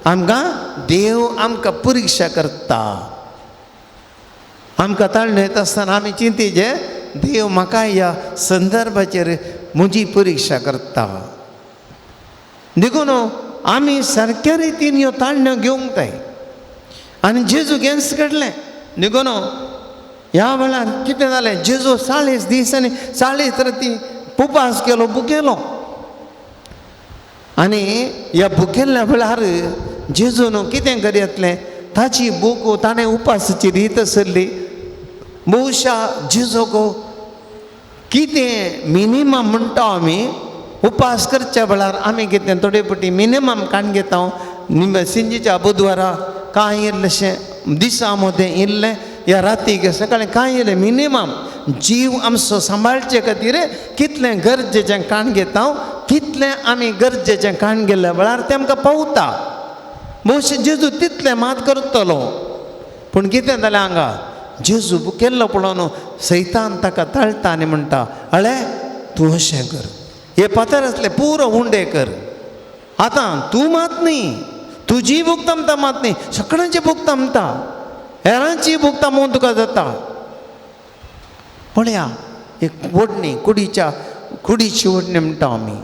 आमकां देव आमकां परिक्षा करता. आमकां ताळण्यो येता आसतना आमी चिंतीचे देव म्हाका ह्या संदर्भाचेर म्हजी परिक्षा करता. देखून आमी सारक्या रितीन ह्यो ताळण्यो घेवंक जाय. आनी जेजू गेन्स घडलें. देखून ह्या वेळार कितें जालें. जेजू 40 दीस आनी 40 राती उपास केलो, भुकेलो. आनी ह्या भुकेल्ल्या वेळार जेजून कितें करियतलें ताची भूक ताणें उपासाची रीत आसली. भोवशा जेजूक कितें मिनिमम म्हणटा आमी उपास करच्या वेळार आमी कितें थोडे पटी मिनिमम काण घेता. सिंजीच्या बुधवारा कांय इल्लेशें दिसा मदें इल्लें या रातीक सकाळीं कांय इल्लें मिनिमम जीव आमचो सांबाळचे खातीर कितलें गरजेचें काण घेता. कितलें आमी गरजेचें काण गेल्या वेळार तें आमकां पावता. भोवशें जेजू तितलें मात करतलो. पूण कितें जालें हांगा जेजू भुकेल्लो पळोवन सैतान ताका ताळटा आनी म्हणटा अळे तूं अशें कर, हे पातर आसले पुरो उंडे कर. आतां तूं मात न्ही, तुजी भूक थांबता मात न्ही, सगळ्यांची भूक थांबता, हेरांची भूक थांबोवन तुका जाता. पळया एक ओडणी कुडीची ओडणी म्हणटा आमी.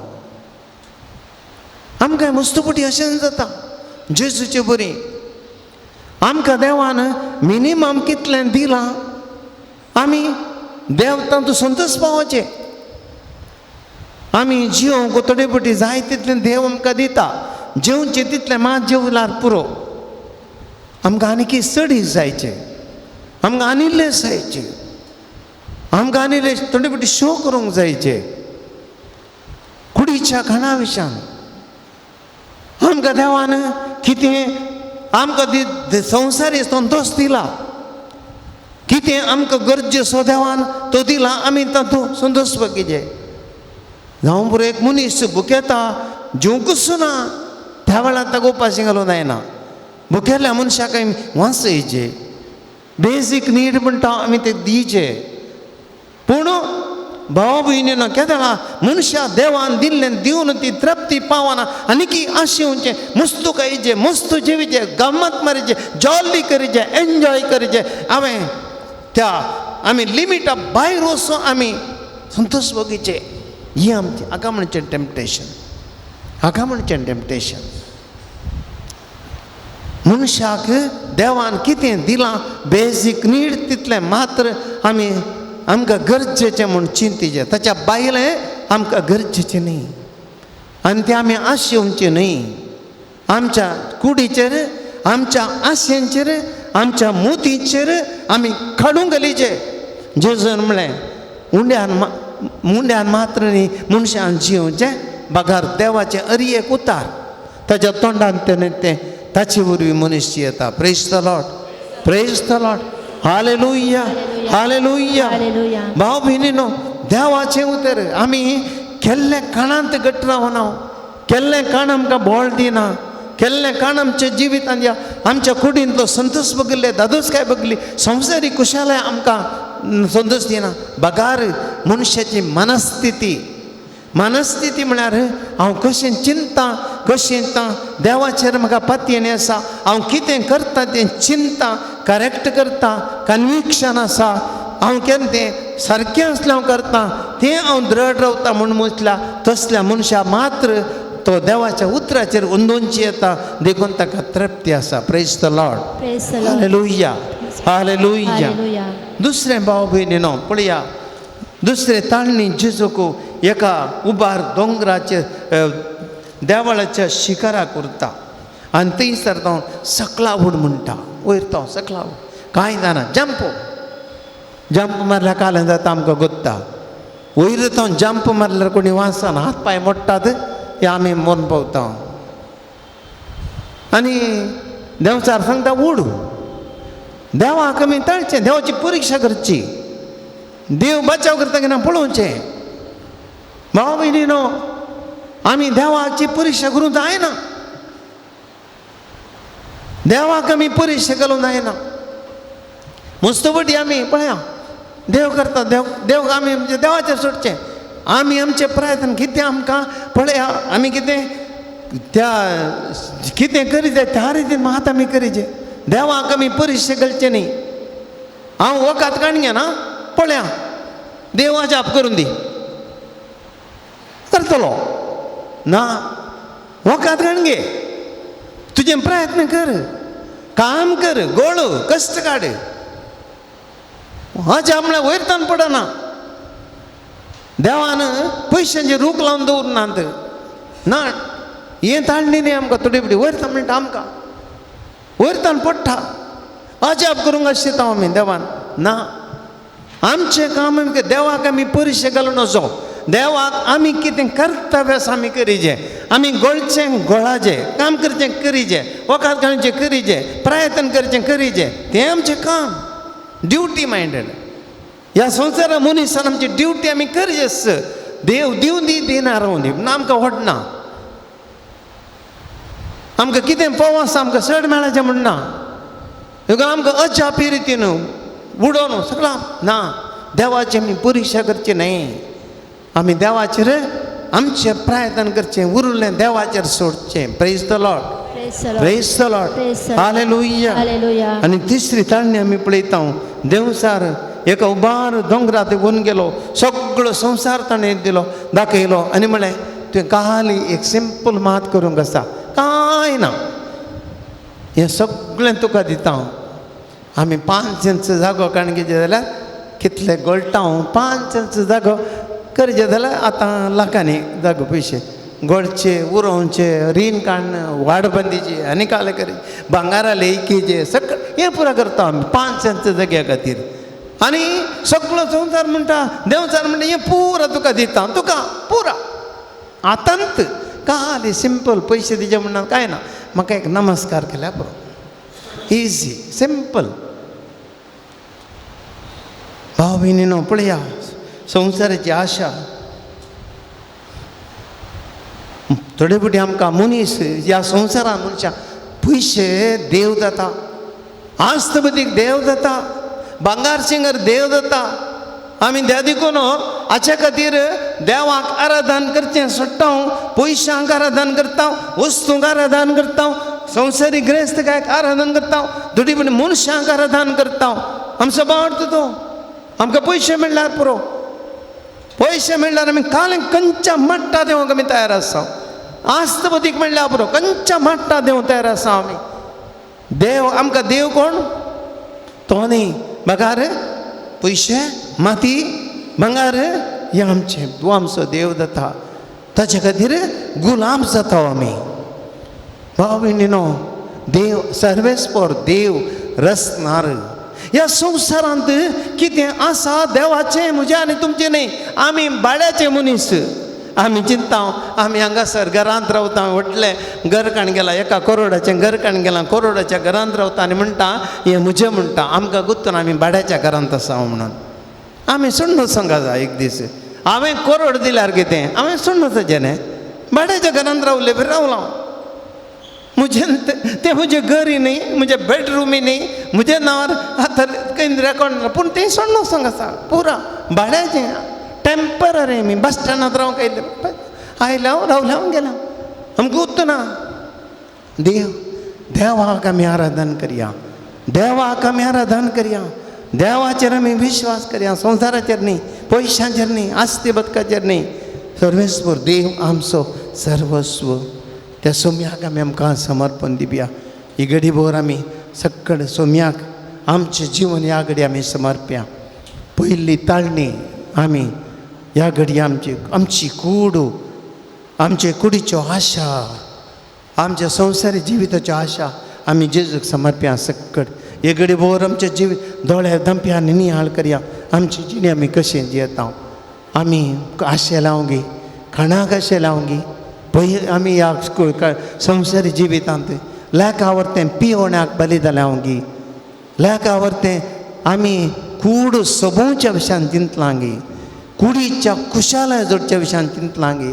आमकां मस्तुपटी अशें जाता जेजूचे बरी. आमकां देवान मिनिमम कितलें दिलां आमी देव तातूंत संतोश पावचे आमी जेवंक थोडे पटी जाय तितलें देव आमकां दिता जेवचें तितलें मात जेवल्यार पुरो आमकां आनी कितें चड जायचें आमकां आनी इल्लें जायचें आमकां आनी इल्लें थोडे पटी शो करूंक जायचें कुडीच्या खाणा विशान आमकां देवान कितें आमकां संवसारी संतोश दिला कितें आमकां गरजेचो देवान तो दिला आमी तातूंत संतोश घेवचे जावं बरो एक मनीस भुकेता जेवंकूच ना त्या वेळार ताका उपाशी घालूं जायना भुकेल्या मनशाक आमी वाचयचे बेजीक नीड म्हणटा आमी ते दिवचे पूण भाव भयणीनो केदां मनशा देवान दिल्लें दिवन ती तृप्ती पावना आनीकी आशेवचें मस्तू खायचें मस्तू जेवचें गम्मत मारचें जॉली करचें एन्जॉय करचें हांवें त्या आमी लिमिटा भायर वचून आमी संतोश भोगीचे ही आमची आगामणचें टेम्पटेशन मनशाक देवान कितें दिलां बेजीक नीड तितलें मात्र आमी आमकां गरजेचें म्हूण चिंतीचें ताच्या भायलें आमकां गरजेचें न्ही आनी तें आमी आशेवचें न्ही आमच्या कुडीचेर आमच्या आशेंचेर आमच्या मोतीचेर आमी काडूंक घालीचें जेजून म्हळें मुंड्यान मात्र न्ही मनशान जिवचें बागार देवाचें अरयेक उतार ताच्या तोंडान तें ताचे वरवीं मनीस येता praise the Lord hallelujah hallelujah भाव भयणीनो देवाचें उतर आमी केल्लें काणांत घट रावना केल्लें काण आमकां बोळ दिना केल्लें काण आमच्या जिवितांत आमच्या कुडींतलो संतोश बगले दादोस काय बगली संवसारी कुशालाय आमकां संतोश दिना बागार मनशाची मनस्थिती म्हळ्यार हांव कशें चिंता कशें देवाचेर म्हाका पातयेणी आसा हांव कितें करता तें चिंता करेक्ट करता कन्विक्शन आसा हांव केन्ना तें सारकें आसलें हांव करता तें हांव दृढ रावता म्हूण म्हटल्या तसल्या मनशा मात्र तो देवाच्या उतराचेर उंदोवची येता देखून ताका तृप्ती आसा praise the Lord hallelujah hallelujah दुसरें भाव भयणीनो पळया दुसरें ताळणी जेजूक एका उबार दोंगराचे देवाळाच्या शिखराक उरता आनी थंयसर तो सकला उड म्हणटा वयर तो सकला उड कांय जाणा जंप मारल्यार कालें जाता आमकां गोत्ता वयर तो जंप मारल्यार कोणी वाचना हात पांय मोडटात हे आमी मोन पावता आनी देंवचार सांगता उड देवाक आमी तळचें देवाची परिक्षा करची देव बचाव करता की ना पळोवचें भाव भयणीनो आमी देवाची परिक्षा करूंक जायना देवाक आमी परिक्षा घालूंक जायना मस्तपटी आमी पळया देव करता देव आमी म्हणजे देवाचेर सोडचें आमी आमचे प्रयत्न कितें आमकां पळया आमी कितें करीत त्या रितीन मात आमी करीचे देवाक आमी परिक्षा घालचें न्ही हांव वकात काणगे ना पळया देवा जाप करून दी करतलो ना वकात काणगे तुजें प्रयत्न कर काम कर गोळ कश्ट काड जाप म्हळ्यार वयरतान पडना देवान पयशांचे रूख लावन दवरनात ना हें ताळणी न्ही आमकां थोडी फटी वयरता म्हणटा आमकां वयरतान पडटा अजाप करूंक आशिता आमी देवान ना आमचें काम आमकां देवाक आमी परिक्षा घालून वचो देवाक आमी कितें कर्तव्य आसा आमी करीचें आमी गोळचें गोळाचें काम करचें करीचें वकात घालचें करीचें प्रयत्न करचें करीचें तें आमचें काम ड्युटी मायंडेड ह्या संवसारांत मनशान आमची ड्युटी आमी करचें देव दिवन दी दिना रावूं दी ना आमकां व्हडना आमकां कितें पोव आसा आमकां चड मेळाचें म्हणना आमकां अजापी रितीन उडोवन सगळां ना देवाची आमी परिक्षा करची न्ही आमी देवाचेर आमचें प्रयत्न करचें उरलें देवाचेर सोडचें प्रेज द लॉर्ड हालेलुया आनी तिसरी ताळणी आमी पळयता देवसार एका उबार दोंगरा ते व्हरून गेलो सगळो संवसार ताणें दिलो दाखयलो आनी म्हळें तुवें खाली एक सिंपल मात करूंक आसा कांय ना हें सगळें तुका दिता हांव. आमी 5 इंच जागो काणगेचे जाल्यार कितले गळटा हांव. 5 इंच जागो करचे जाल्यार आतां लाखांनी जागो पयशे गळचे उरोवचे रीण काडणं वाडबंदीचे आनी काले करे भांगारा लेयकीचे सगळें हें पुरो करता आमी 5 इंच जाग्या खातीर. आनी सगळो संवसार म्हणटा देंवचार म्हणटा हें पुरो तुका दिता तुका पुरा आतांत खाली सिंपल पयशे दिचे म्हणना कांय ना. म्हाका एक नमस्कार केल्यार पुरो इजी सिंपल. भाव भयणीनो पळया संवसाराची आशा थोडे फावटी आमकां मनीस ह्या संवसारान मनशां पयशे देव जाता आस्तबदीक देव जाता भांगार सिंगर देव जाता. आमी देव देखून हाचे खातीर देवाक आराधन करचें सोडटा पयशांक आराधन करता वस्तूंक आराधन करता संवसारीक ग्रेस्तकायक आराधन करता थोडी फावटी मनशांक आराधन करता. आमचो आवडतो तो आमकां पयशे मेळ्ळ्यार पुरो पयशे मेळ्ळ्यार आमी काले खंयच्या मट्टा देवंक आमी तयार आसा. आस्तबदीक मेळ्ळ्यार पुरो खंयच्या मट्टा देवंक तयार आसा आमी. देव आमकां देव कोण तो न्ही भागार पयशे माती भांगार हे आमचे तूं आमचो देव जाता ताचे खातीर गुलाम जाता आमी. भाव भयणीनो देव सर्वेस फॉर देव रचणार. ह्या संवसारांत कितें आसा देवाचें म्हजें आनी तुमचें न्ही. आमी भाड्याचे मनीस. आमी चिंता आमी हांगासर घरांत रावता व्हडलें घर काण गेलां 1 करोडाचें घर काण गेलां करोडाच्या घरांत रावता आनी म्हणटा हें म्हजें म्हणटा आमकां गुत्तून आमी भाड्याच्या घरांत आसा म्हणून. आमी सुण्ण सांगा जाय एक दीस हांवें करोड दिल्यार कितें हांवें सुण्ण ताजें न्ही भाड्याच्या घरांत रावलें बी रावलां. म्हजें तें म्हजें घरय न्ही म्हजें बेडरूमय न्ही म्हज्या नांवार आतां खंय रेकॉर्ड ना पूण तें सोडून सांग आसा पुरा भाड्याचें टेम्पररी मी बस स्टँडांत रावंक आयल्या रावल्या गेला आमकां उत्त ना. देवाक आमी आराधन करया देवाक आमी आराधन करया देवाचेर आमी विश्वास करया संवसाराचेर न्ही पयशांचेर न्ही आस्ती बदकाचेर न्ही. सर्वेस्वर देव आमचो सर्वस्व त्या सोम्याक आमी आमकां समर्पण दिवया. ही घडी भर आमी सक्कड सोम्याक आमचें जिवन ह्या घडी आमी समर्पया. पयली ताळणी आमी ह्या घडी आमची कूड आमचे कुडीच्यो आशा आमच्या संवसारी जिविताच्यो आशा आमी जेजूक समर्पया सक्कड. हे घडी भर आमचें जिवीत दोळे दंप्यान नियाळ करया. आमची जिणी आमी कशें जियेता आमी आशे लावंगी खाणाक आशे लावंगी पय आमी ह्या संवसारी जिवितांत लेक आवडटें पिवण्याक बली जाल्यावंगी लेक आवडटें आमी कूड सोबोवच्या विशयान चिंतलांगी कुडीच्या कुशालाय जोडच्या विशयान चिंतलांगी.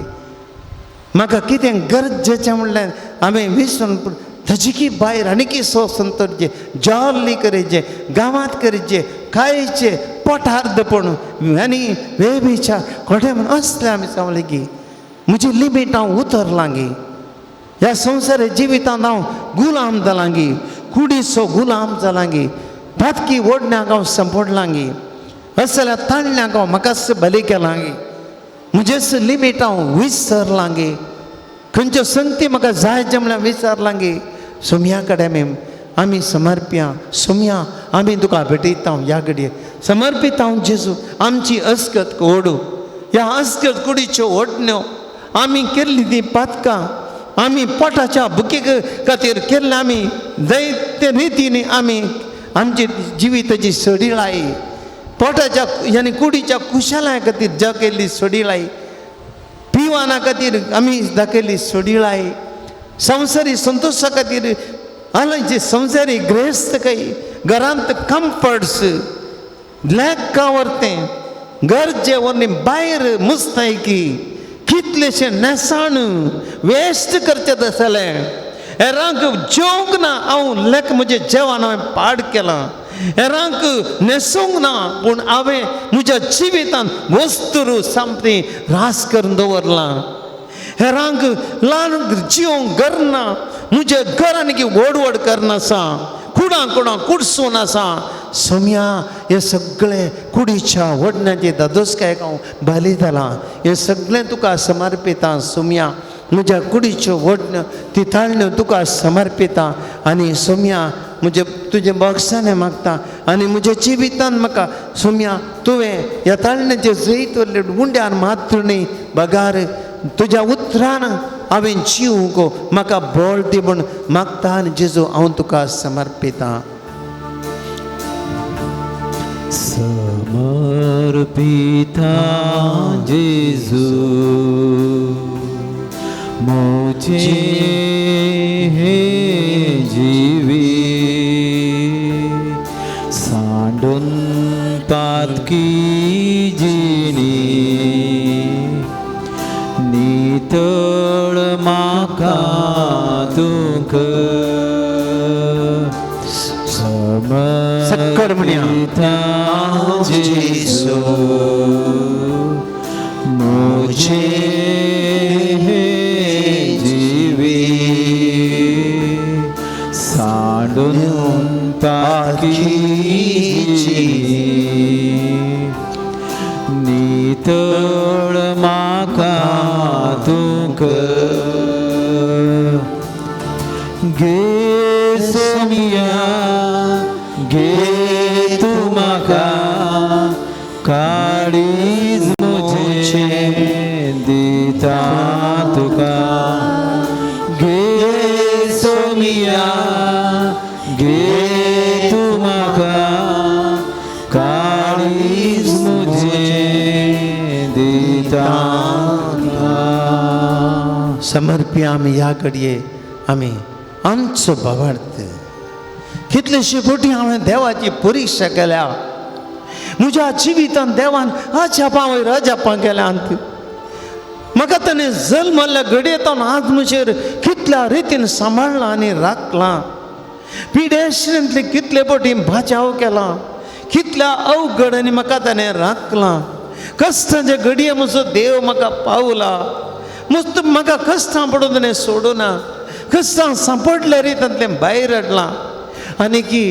म्हाका कितें गरजेचें म्हणल्यार आमी विसरून ताजी भायर आनीक संतोरचे जॉली करेचे गांवांत करेचे खायचे पोटार दपण आनी वेबिच्या खोटे म्हण असले आमी सांगले की म्हजी लिमीट हांव उतरलांगी. ह्या संवसारी जिवितांत हांव गुलाम जालांगी कुडीचो गुलाम जालांगी. भातकी ओडण्याक हांव सांपडलांगी असल्या ताणल्याक हांव म्हाकाच बली केलांगी. म्हजेच लिमीट हांव विसरलांगी खंयच्यो संगती म्हाका जाय जे म्हळ्यार विसरलांगी. सोम्या कडेन आमी समर्प्या सोम्या आमी तुका भेटयता ह्या घडये समर्पीत हांव जेजू आमची अस्कत ओडू ह्या अस्कत कुडीच्यो ओडण्यो आमी केल्ली ती पातकां आमी पोटाच्या भुके खातीर केल्ले आमी जायते रितीनी आमी आमची जिविताची सडिळाई पोटाच्या आनी कुडीच्या कुशालाय खातीर दाखयल्ली सडिळाई पिवाना खातीर आमी दाखयल्ली सडिळाई संवसारी संतोशा खातीर आनी संवसारी ग्रेस्तकाय घरांत कम्फर्ट्स लेक आवडटें गरजे वरनी भायर मुस्तायकी कितलेशे नेसाण वेस्ट करचें आसलें हेरांक जेवंक ना हांव लेक म्हजें जेवण हांवें पाड केलां हेरांक न्हेसूंक ना पूण हांवें म्हज्या जिवितांत वस्तू सामकी रास करून दवरलां. हेरांक ल्हान जिवंक घर ना म्हजें घर आनी वड करना आसा कुडां कुडसून आसा. सोम्या हे सगळे कुडीच्या ओडण्याचे दादोसकायक हांव बली जालां हे सगळें तुका समर्पिता. सोम्या म्हज्या कुडीच्यो वडण्यो तिथाळण्यो तुका समर्पिता आनी सोम्या म्हजे तुजे बक्षाने मागता आनी म्हज्या जिवितान म्हाका सोम्या तुवें ह्या ताळण्याचे जैत व्हरले उंड्यार मात्र न्ही बगार तुज्या उतरान हांवें जिवंक म्हाका बळ दी म्हूण मागता आनी जेजू हांव तुका समर्पिता. समर्पिता जेजू मुझे हे जीवी सांडून पातकी जिणी नितळ म्हाका तुक सक्कर म्हणया. समर्पिता जेजू मुझे जीवी सांडून पाकी नितळ म्हाका तुक गे सोमिया गे तू म्हाका काळीज मुझे दिता तुका गे सोमिया गे तू म्हाका काळीज मुझे दिता समर्पी आमी ह्या घडये आमी आमचो भावार्थ कितलेशे फावटी हांवें देवाची परिक्षा केल्या म्हज्या जिवितान देवान अजापां वयर अजापां केल्यांत म्हाका ताणें जल्मल्ल्या घडयेतावन आज म्हजेर कितल्या रितीन सांबाळलां आनी राखलां पिडेश्रींतले कितले फावटी बाचाव केला कितल्या अवघडांनी म्हाका ताणें राखलां कश्टांचे घडये म्हजो देव म्हाका पावला मस्त म्हाका कश्टां पडून ताणें सोडूना कश्टां सांपडल्या रितांतलें भायर हाडलां आनी की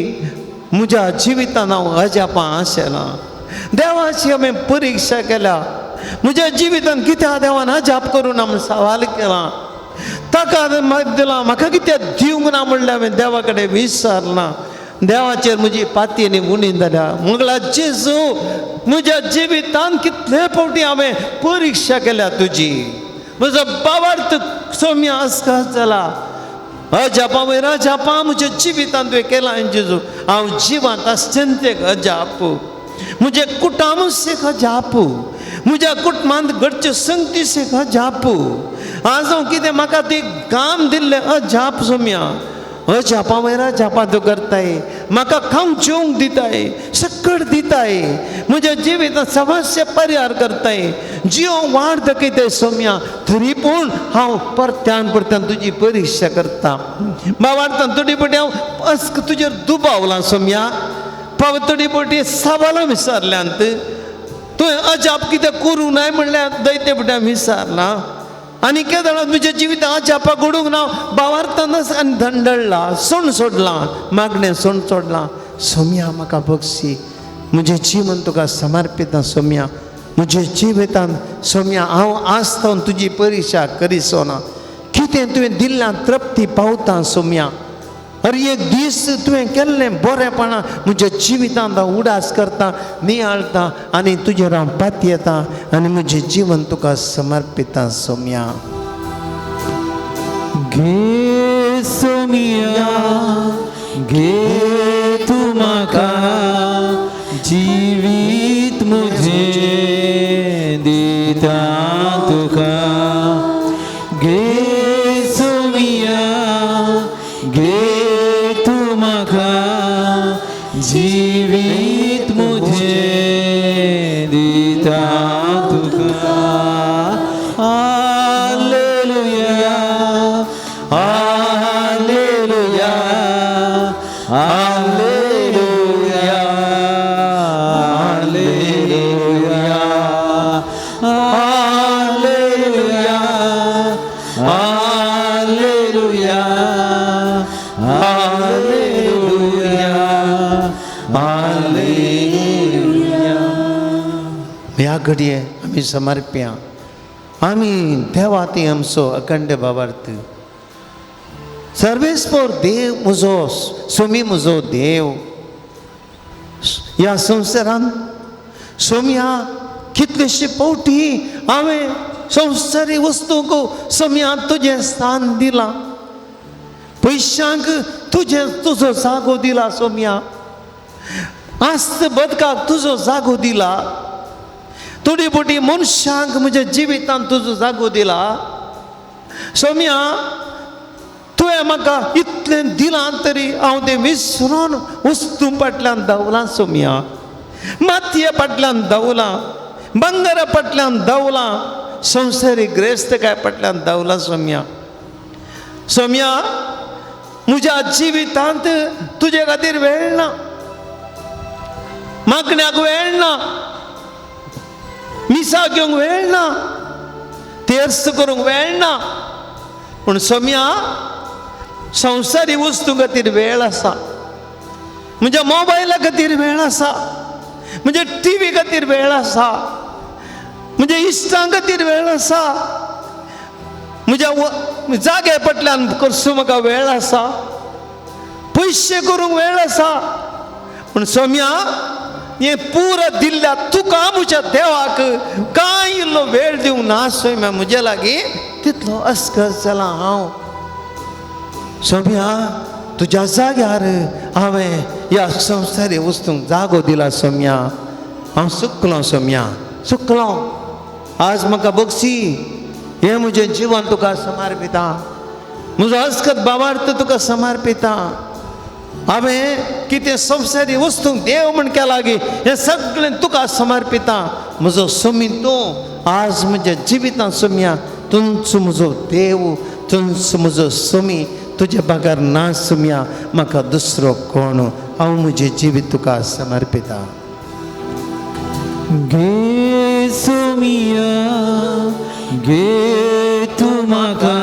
म्हज्या जिवितान हांव अजापां आशिल्लां देवाची हांवें परिक्षा केल्या म्हज्या जिवितान कित्याक देवान अजाप करून हांवें सवाल केला ताका दिला म्हाका कित्याक दिवंक ना म्हणलें हांवें देवा कडेन विचारलां देवाचेर म्हजी पातयेनी उणी जाल्या मंगळा जेजू म्हज्या जिवितान कितले फावटी हांवें परिक्षा केल्या तुजी म्हजो भावार्थ सोम्या आस्कास जाला अजापा वयर अजापा म्हज्या जिवितान तुवें केलां जेजू हांव जिवांत आसतंतेक अजाप म्हजे कुटुंबाक अजाप म्हज्या कुटुंबांत घडच्यो संगतीक अजाप आज हांव कितें म्हाका तें काम दिल्लें अजाप सोम्या अजापा वयर अजापा तूं करताय म्हाका खावंक जेवंक दिताय सक्कड दिताय म्हज्या जिवितांत समस्या परिहार करताय जिव वाड दाखयताय सोम्या तरी पूण हांव परत्यान तुजी परिक्षा करता भावार्थान थोडी फावटी हांव अस्क तुजेर दुबावलां सोम्या थोडी फावटी सवालां विचारल्यांत तुवें अजाप कितें करूं नाय म्हणल्यार दैते फावटी विचारलां आनी केदार तुज्या जिवितांत अजापा घडोवंक ना भावार्थानच आनी धंडळला सोण सोडलां मागणें सोण सोडलां सोम्या म्हाका बक्षी म्हजें जीवन तुका समर्पिता सोम्या म्हज्या जिवितांत सोम्या हांव आसतना तुजी परिक्षा करिसो ना कितें तुवें दिल्ल्यान तृप्ती पावता सोम्या अरे एक दीस तुवें केल्लें बरेपणां म्हज्या जिवितांत हांव उडास करता नियाळटा आनी तुजेर हांव पातयेता आनी म्हजें जीवन तुका समर्पिता सोम्या गे सोमिया गे तू म्हाका जिवीत मुझे दिता तुका गे सोमिया गे तू म्हाका जिवीत मुझे दिता तुका hallelujah hallelujah hallelujah hallelujah hallelujah hallelujah hallelujah ह्या घडये आमी समर्प्या आमी देवा ती आमचो अखंड भावार्थ सर्वेस्पर देव म्हजो सोमी म्हजो देव ह्या संवसारांत सोम्या कितलेशे पावटी हांवें संवसारी वस्तूंक सोम्या तुजें स्थान दिलां पयशांक तुजो जागो दिला सोम्या आस्त बदकाक तुजो जागो दिला थोडी बोटी मनशांक म्हज्या जिवितांत तुजो जागो दिला सोम्या तुवें म्हाका इतलें दिलां तरी हांव तें विसरून वस्तू फाटल्यान धांवलां सोम्या मातये फाटल्यान धांवलां बंगारा फाटल्यान धांवलां संवसारी ग्रेस्तकाय फाटल्यान धांवलां सोम्या सोम्या म्हज्या जिवितांत तुजे खातीर वेळ ना मागण्याक वेळ ना मिसा घेवंक वेळ ना तेर्स करूंक वेळ ना पूण सोम्या संवसारी वस्तू खातीर वेळ आसा म्हणजे मोबायला खातीर वेळ आसा म्हणजे टीव्ही खातीर वेळ आसा म्हणजे इश्टां खातीर वेळ आसा म्हज्या जागे फाटल्यान करसूं म्हाका वेळ आसा पयशे करूंक वेळ आसा पूण सोम्या हें पुरो दिल्ल्या तुका म्हज्या देवाक कांय इल्लो वेळ दिवंक ना सोम्या म्हजे लागीं तितलो अस्कस जाला हांव सोम्या तुज्या जाग्यार हांवें ह्या संवसारी वस्तूंक जागो दिला सोम्या हांव चुकलो सोम्या चुकलो आज म्हाका बक्षी हें म्हजें जिवन तुका समर्पिता म्हजो अस्कत भावार्थ तुका समर्पिता हांवें कितें संवसारी वस्तूंक देव म्हण केला गे हें सगळें तुका समर्पिता म्हजो सोमी तूं आज म्हज्या जिवितांत सोम्या तुमचो म्हजो देव तुमचो म्हजो सोमी तुज्या बागार ना सोम्या म्हाका दुसरो कोण हांव म्हजें जिवीत तुका समर्पिता घे सोमिया घे तू म्हाका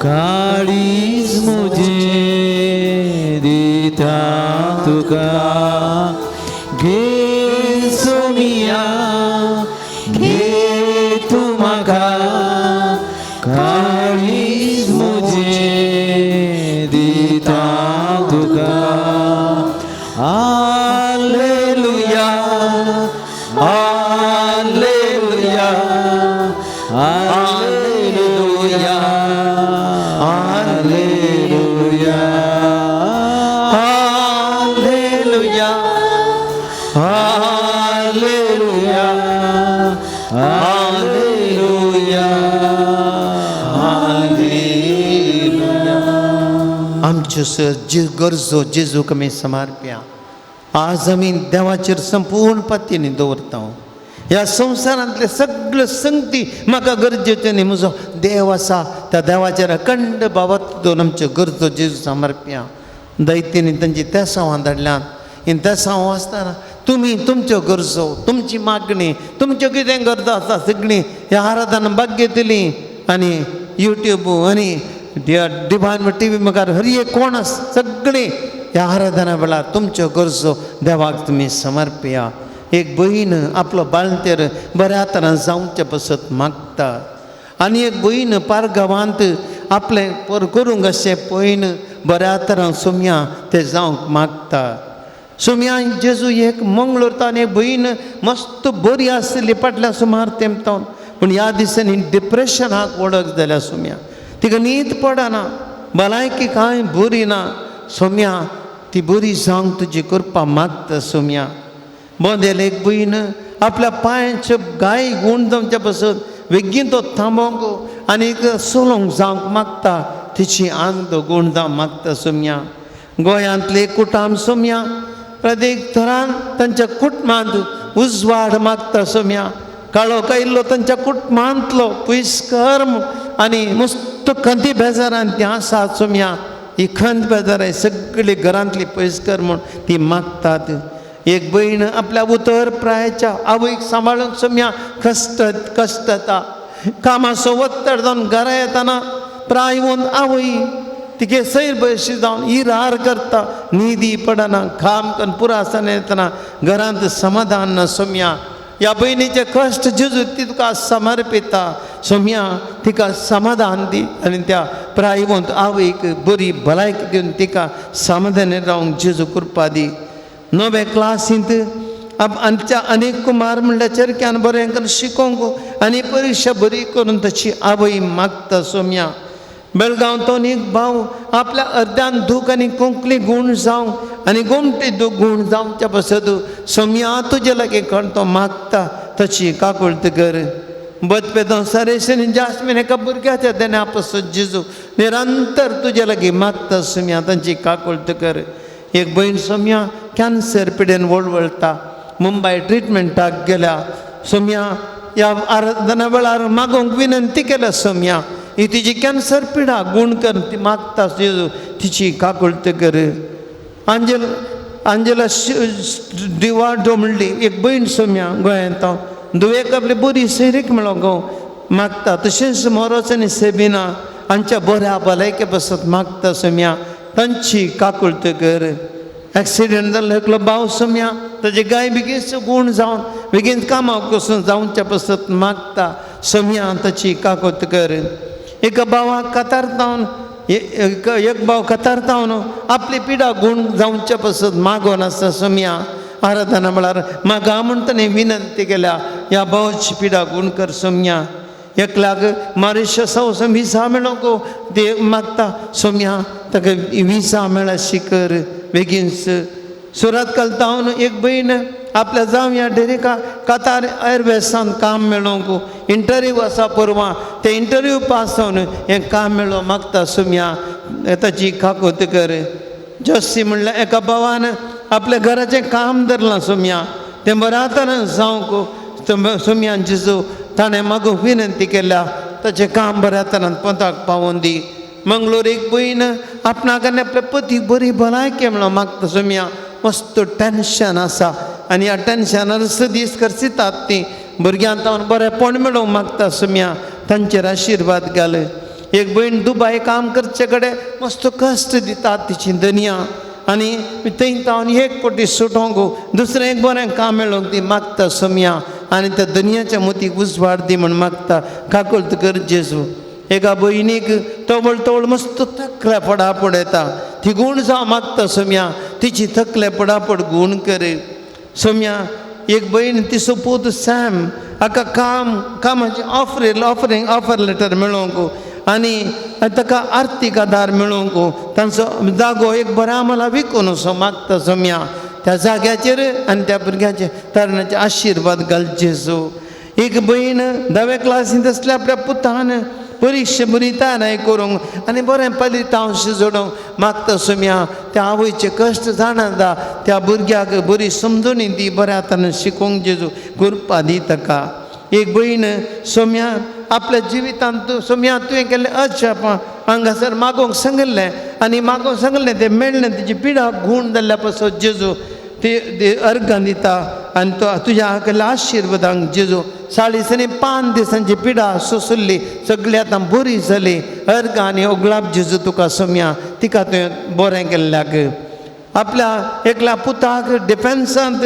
काळीज म्हजें दिता तुका घे सोमिया घे तू म्हाका काळीज म्हजें दिता तुका hallelujah hallelujah hallelujah hallelujah hallelujah hallelujah hallelujah hallelujah आमच्यो जी गरजो जेजूक आमी समर्प्या आज आमी देवाचेर संपूर्ण पत्तीनी दवरता ह्या संवसारांतले सगळ्यो संगती म्हाका गरजेच्यो न्ही म्हजो देव आसा त्या देवाचेर अखंड भावार्थ दवरून आमच्यो गरजो जेजू समर्प्या दैत्यानी तांची तेसांवां धाडल्यात हीं तेसांवां आसतना तुमी तुमच्यो गरजो तुमची मागणी तुमच्यो कितें गरजो आसा सगळीं ह्या आराधना भाग्यतली आनी यूट्यूब आनी डिवायन टी व्ही मुखार हर एक कोण सगळीं ह्या आराधना वेळार तुमच्यो गरजो देवाक तुमी समर्पया एक भयण आपलो बाळंतेर बऱ्या तरान जावचे बसत मागता आनी एक भयण पार गांवांत आपलें पर करूंक अशें पळयन बऱ्या तरान सोम्या तें जावंक मागता सोम्या जेजू एक मंगळूरता आनी एक भयण मस्त बरी आसली फाटल्या सुमार तेंपतावन पूण ह्या दिसांनी डिप्रेशनाक वळख जाल्या सोम्या तिका न्हीद पडना भलायकी कांय बरी ना सोम्या ती बरी जावंक तुजी करपा मागता सोम्या बोंदेल एक भयण आपल्या पांयाचे गाय गुण जावचे बसत बेगीन तो थांबोंक आनी सोलोंक जावंक मागता तिची आंग गुण जावंक मागता सोम्या गोंयांतले कुटाम सोम्या प्रत्येक तरान तांच्या कुटुंबांत उजवाड मागता सोम्या काळो कायिल्लो तांच्या कुटुंबांतलो पयस्कर आनी मस्त खंती बेजारान ती आसात सोम्या ही खंत बेजाराय सगळी घरांतली पयस्कर म्हूण ती मागतात एक भयण आपल्या उतर प्रायाच्या आवयक सांबाळूंक सोम्या कश्टता कामाचो वत्तड जावन घरा येताना प्राय येवन आवय तिगे सैर बयशी जावन हिरार करता न्हिदी पडना काम करून पुरो आसतना येतना घरांत समाधान ना सोम्या ह्या भयणीचे कश्ट जेजू ती तुका समर्पिता सोम्या तिका समाधान दी आनी त्या प्रायवंत आवयक बरी भलायकी दिवन तिका समाधानी रावंक जेजू कृपा दी नवे क्लासींत आमच्या अनेक कुमार म्हणल्यार चरक्यान बरें करून शिकोवंक आनी परीक्षा बरी करून ताची आवय मागता सोम्या बेळगांवतून एक भाव आपल्या अर्ध्यान दूख आनी कोंकणी गूण जावं आनी गोमटे दूख गूण जावच्या पासत सोम्या तुजे लागीं कोण तो मागता ताची काकुळट कर बदपेदो सरेशन जास्मीन एका भुरग्याच्या देण्या पासत जेजू निरंतर तुजे लागीं मागता सोम्या तांची काकुळट कर एक भयण सोम्या कॅन्सर पिडेन वळवळटा मुंबय ट्रिटमेंटाक गेल्या सोम्या ह्या आराधना वेळार मागोवंक विनंती केल्या सोम्या ही तिची कॅन्सर पिडा गूण कर ती मागता जेजू तिची काकुळट कर आंजेला दिवाडो म्हणली एक भयण सोम्या गोंयांत दुयेक आपली बरी सैरीक मेळो गो मागता तशेंच मोरोस आनी सेबिना हांच्या बऱ्या भलायके पासत मागता सोम्या तांची काकुळट कर एक्सिडेंट जाल्लो एकलो भाव सोम्या ताजे गाय बेगीन गूण जावन बेगीन कामाक वचून जावच्या पासत मागता सोम्या ताची काकुळट कर एका भावाक कातारतावन एक भाव कातारतावन आपली पिडा गूण जावच्या पासत मागोन आसा सोम्या आराधना म्हळ्यार मागा म्हण ताणें विनंती केल्या ह्या भावाची पिडा गूण कर सोम्या एकल्याक मॉरिशस वचून विसा मेळोंक ते मागता सोम्या ताका विसा मेळ्ळा शिकर बेगीनच सुरत कलतावन एक भयण आपल्या जावया डेरेका कातार एअरवेसान काम मेळोंक इंटरव्यू आसा परवां ते इंटरव्यू पास जावन हें काम मेळो मागता सोम्या ताची काकुळट कर जस्सी म्हणल्यार एका भावान आपल्या घराचें काम धरलां सोम्या तें बऱ्या तरेन जावंक सोम्यान जेजू ताणें मागूंक विनंती केल्या ताचें काम बऱ्या तरेन पंथाक पावोवन दी मंगळूर एक भयण आपणाक आनी आपल्या पतीक बरी भलायकी म्हणून मागता सोम्या मस्त टेन्शन आसा आनी ह्या टेन्शनार दीस करतात ती भुरग्यांक तावन बरेंपण मेळोवंक मागता सोम्या तांचेर आशिर्वाद घाल एक भयण दुबाय काम करचे कडेन मस्त कश्ट दितात तिची दनिया आनी थंय तावन एक पटी सुटोवंक दुसरें एक बरें काम मेळोवंक ती मागता सोम्या आनी त्या दनयाच्या मतीक उजवाड दी म्हण मागता काकुळट कर जेजू एका भयणीक तवळ तवळ मस्त थकल्या पडापड येता ती गूण जावं मागता सोम्या तिची थकल्या पडापड गूण कर सोम्या एक भयण तिचो पूत सॅम हाका कामाची ऑफर लेटर मेळोवंक आनी ताका आर्थीक आदार मेळोवंक तांचो जागो एक बऱ्या मला विकून असो मागता सोम्या त्या जाग्याचेर आनी त्या भुरग्याचे तरणाचे आशिर्वाद घाल जेजू एक भयण 10वे क्लासींत आसल्या आपल्या पुतान परीक्षा बरी तयारी करूंक आनी बरें फलितांश जोडूंक मागता सोम्या त्या आवयचे कश्ट जाणा त्या भुरग्याक बरी समजून दी बऱ्या तरेन शिकोवंक जेजू कृपा दी ताका एक भयण सोम्या आपल्या जिवितांत सोम्या तुवें केल्लें अजापां हांगासर मागोवंक सांगलें आनी मागोवंक सांगलें तें मेळ्ळें तिची पिडा गूण जाल्ल्या पासत जेजू ती अर्घां दिता आनी तो तुज्या केल्ल्या आशिर्वादांक जेजू 5 दिसांची पिडा सोंसुल्ली सगळी आतां बरी जाली अर्घां आनी ओगलाप जेजू तुका सोम्या तिका तुवें बरें केल्ल्याक आपल्या एकल्या पुताक डिफेन्सांत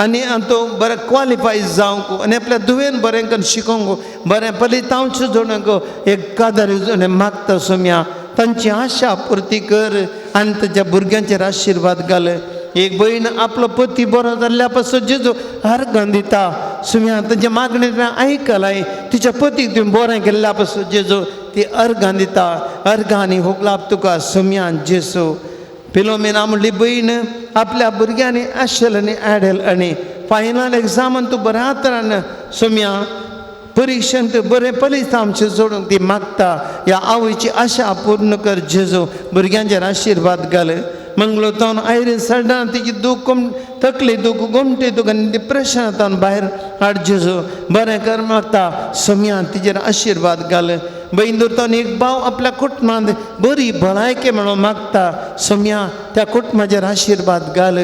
आनी तो बरें क्वॉलिफाय जावंक आनी आपल्या धुवेन बरें करून शिकोवंक बरें फलितांश जोडूंक एक कादार मागता सोम्या तांची आशा पुर्ती कर आनी ताच्या भुरग्यांचेर आशिर्वाद घाल एक भयण आपलो पती बरो जाल्ल्या पासून जेजू अर्घां दिता सोम्या तांचे मागणी तुवें आयकलाय तिच्या पतीक तुवें बरें केल्ल्या पासून जेजू ती अर्घां दिता अर्घां आनी होगलाप तुका सोम्या जेजू फिलोमेना म्हणली भयण आपल्या भुरग्यांनी आशेल आनी एडेल आनी फायनल एग्जामान तूं बऱ्या तरेन सोम्या परीक्षेंत बरें फलितांश जोडूंक ती मागता ह्या आवयची आशा पूर्ण कर जेजू भुरग्यांचेर आशिर्वाद घाल मंगळूरतावन आयरीन सडन तिची दूख तकली दूख गोमटी दूख आनी डिप्रेशनांतल्यान भायर हाड जेजू बरें कर मागता सोम्या तिचेर आशिर्वाद घाल बेंदूरतावन एक भाव आपल्या कुटुंबांत बरी भलायकी मेळोवंक मागता सोम्या त्या कुटुंबाचेर आशिर्वाद घाल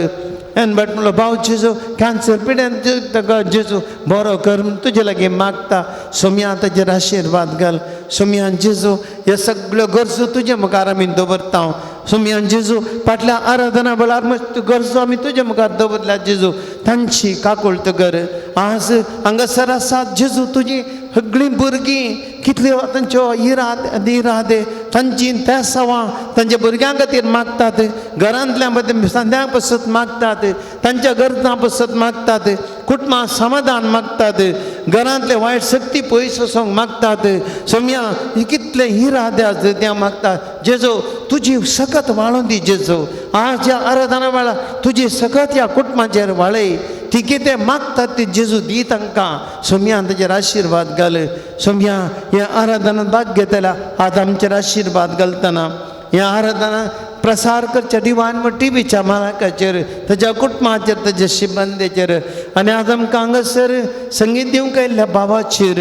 एन बट म्हणलो भाव जेजू कॅन्सर पिड्यान ताका जेजू बरो कर तुजे लागीं मागता सोम्या ताचेर आशिर्वाद घाल सोम्या जेजू हे सगळ्यो गरजो तुजे मुखार आमी दवरता सोम्या जेजू फाटल्या आराधना वेळार मस्त गरजो आमी तुजे मुखार दवरल्या जेजू तांची काकुळट कर आज हांगासर आसात जेजू तुजी सगळीं भुरगीं कितल्यो तांच्यो इरादे तांची त्या सवां तांच्या भुरग्यां खातीर मागतात घरांतल्या मध्ये संद्यांक पसत मागतात तांच्या गरजां पसत मागतात कुटुंबां समाधान मागतात घरांतले वायट शक्ती पयस वचोंक मागतात सोम्या कितले इरादे आसा त्या मागतात जेजो तुजी सकत वाळून दी जेजो आज ह्या आराधना वेळार तुजी सकत ह्या कुटुंबाचेर वाळय ती कितें मागतात ते जेजू दी तांकां सोम्या ताचेर आशिर्वाद घाल सोम्या हे आराधना भाग घेतल्या आज आमचेर आशिर्वाद घालतना हे आराधना प्रसार करच्या डिवायन टीव्हीच्या मालकाचेर ताच्या कुटुंबाचेर ताच्या शिबंदेचेर आनी आज आमकां हांगासर संगीत दिवंक आयिल्ल्या भावाचेर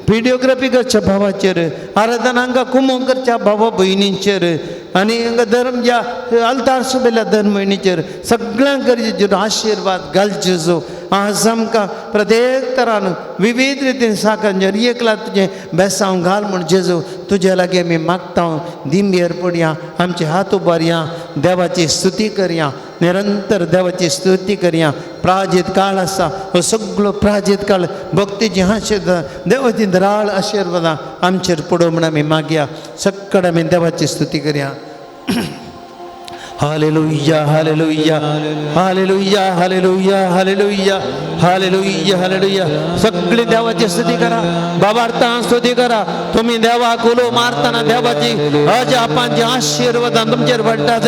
व्हिडिओग्राफी करच्या भावाचेर आराधनांका कुमो करच्या भावा भयणींचेर आनी हांगा धर्म ज्या आल्तार सोबिल्ल्या धर्म भयणीचेर सगळ्यांक गरजेचेर आशिर्वाद घाल जेजू आज आमकां प्रत्येक तरान विविध रितीन साकांचेर एकला तुजें बेसांव घाल म्हूण जेजू तुजे लागीं आमी मागता दिंबेर पडया आमचे हात उबारया देवाची स्तुती करया निरंतर देवाची स्तुती करया प्राजीत काळ आसा हो सगळो प्राजीत काळ भक्तीची आशिर्वाद देवाची धराळ आशिर्वादां आमचेर पडो म्हूण आमी मागया सक्कड आमी देवाची स्तुती करया hallelujah hallelujah hallelujah hallelujah hallelujah hallelujah hallelujah सगळी देवाची स्तुती करा बाबार्थां स्तुती करा तुम्ही देवाक उलो मारतना देवाची अजापांची आशिर्वादां तुमचेर पडटात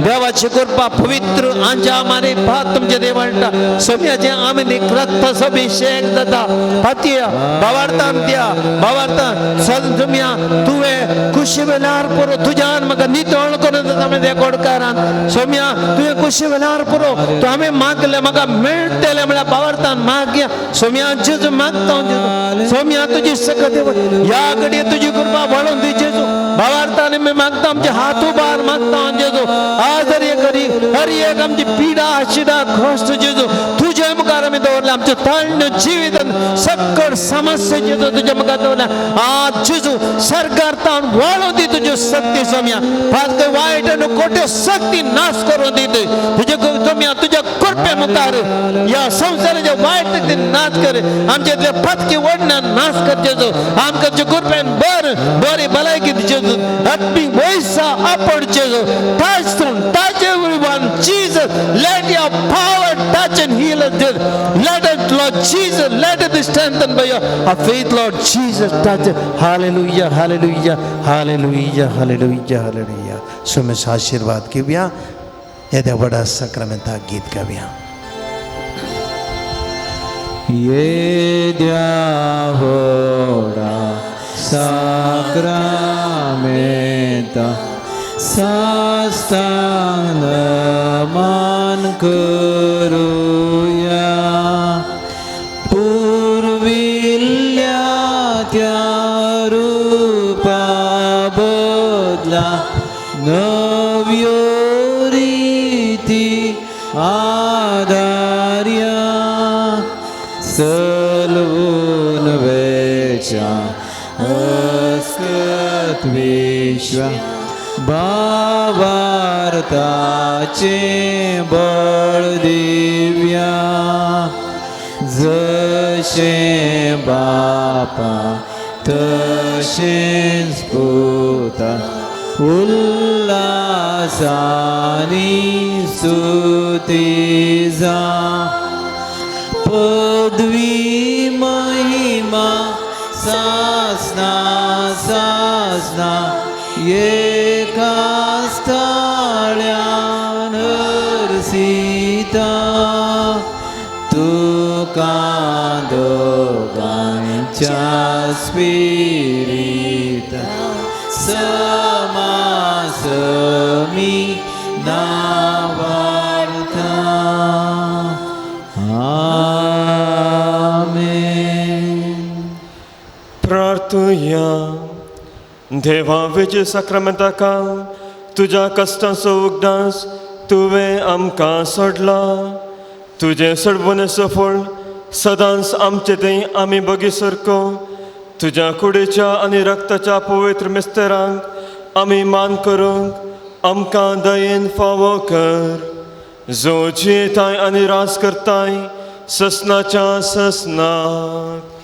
देवाची कृपा पवित्र आंजा मारे पात तुमचे देव पडटा सोम्याचे आमी रक्त अभिषेक जाता पातया बाबार्थां त्या बाबार्थां सल सोम्या तुवें खुशी वेल्यार पुरो तुज्यान म्हाका नितळ करून आमी देकोडकारान सोम्या तुवें खुशी वेल्यार पुरो तो आमी मागले म्हाका मेळटले म्हळ्यार बाबार्थान मागया सोम्या जेजू मागता जेजू सोम्या तुजी सकत या घडये तुजी कृपा वाडोवन दी जेजू बाबार्थान आमी मागता आमचे हात उबार मागता जेजू आज हर एक आमची पिडा आशिडा कश्ट जेजू तुजे मुखार आमी दवरल्या आमचे तळण जिवितांत सकट समस्या जेजू तुजे मुखार दवरल्या आज जेजू सरकारान वाडोवन दी तुजी शक्ती सोम्या फास्ट वायट आनी खोट्यो शक्ती नाश करून दीत तुजे सोम्या तुज्या कृपे मुखार या संसाराच्या वायट शक्ती नाश कर आमचे पथकी वडण्या नाश कर जेजू आमकां तुजे कृपेन बरी भलायकी दी जेजू आत्मीक वयसा आपड जेजू touch everyone Jesus let your power touch and heal us let us Lord Jesus let us be strengthened by your faith Lord Jesus touch hallelujah hallelujah hallelujah hallelujah hallelujah Sumesh आशीर्वाद घेऊया येद्या बडा सक्रामेंता गीत गाऊया येद्या बडा सक्रामेंता साष्टांग नमन करूया पूर्विल्ल्या त्या रूपा बदला नव्यो रीती आधार्या सलवून वेचा अस्कत विश्वा भावार्थाचे बळ दिव्या जशे बापा तशेंच पुता उल्हासानी स्तुती जा पदवी महिमा सासना सासना एका स्थळ्यान हरसिता तुका दोगांच्या स्पिरिता समासमी नावार्था आमेन प्रार्थुया देवा वेचे साक्रामेंताका तुज्या कश्टांचो उगडास तुवें आमकां सोडला तुजें सोडवणेचो फळ सदांच आमचे थंय आमी बगीसरको तुज्या कुडीच्या आनी रक्ताच्या पवित्र मिस्तेरांक आमी मान करूंक आमकां दयेन फावो कर जो जियेताय आनी रास करताय ससनाच्या ससनाक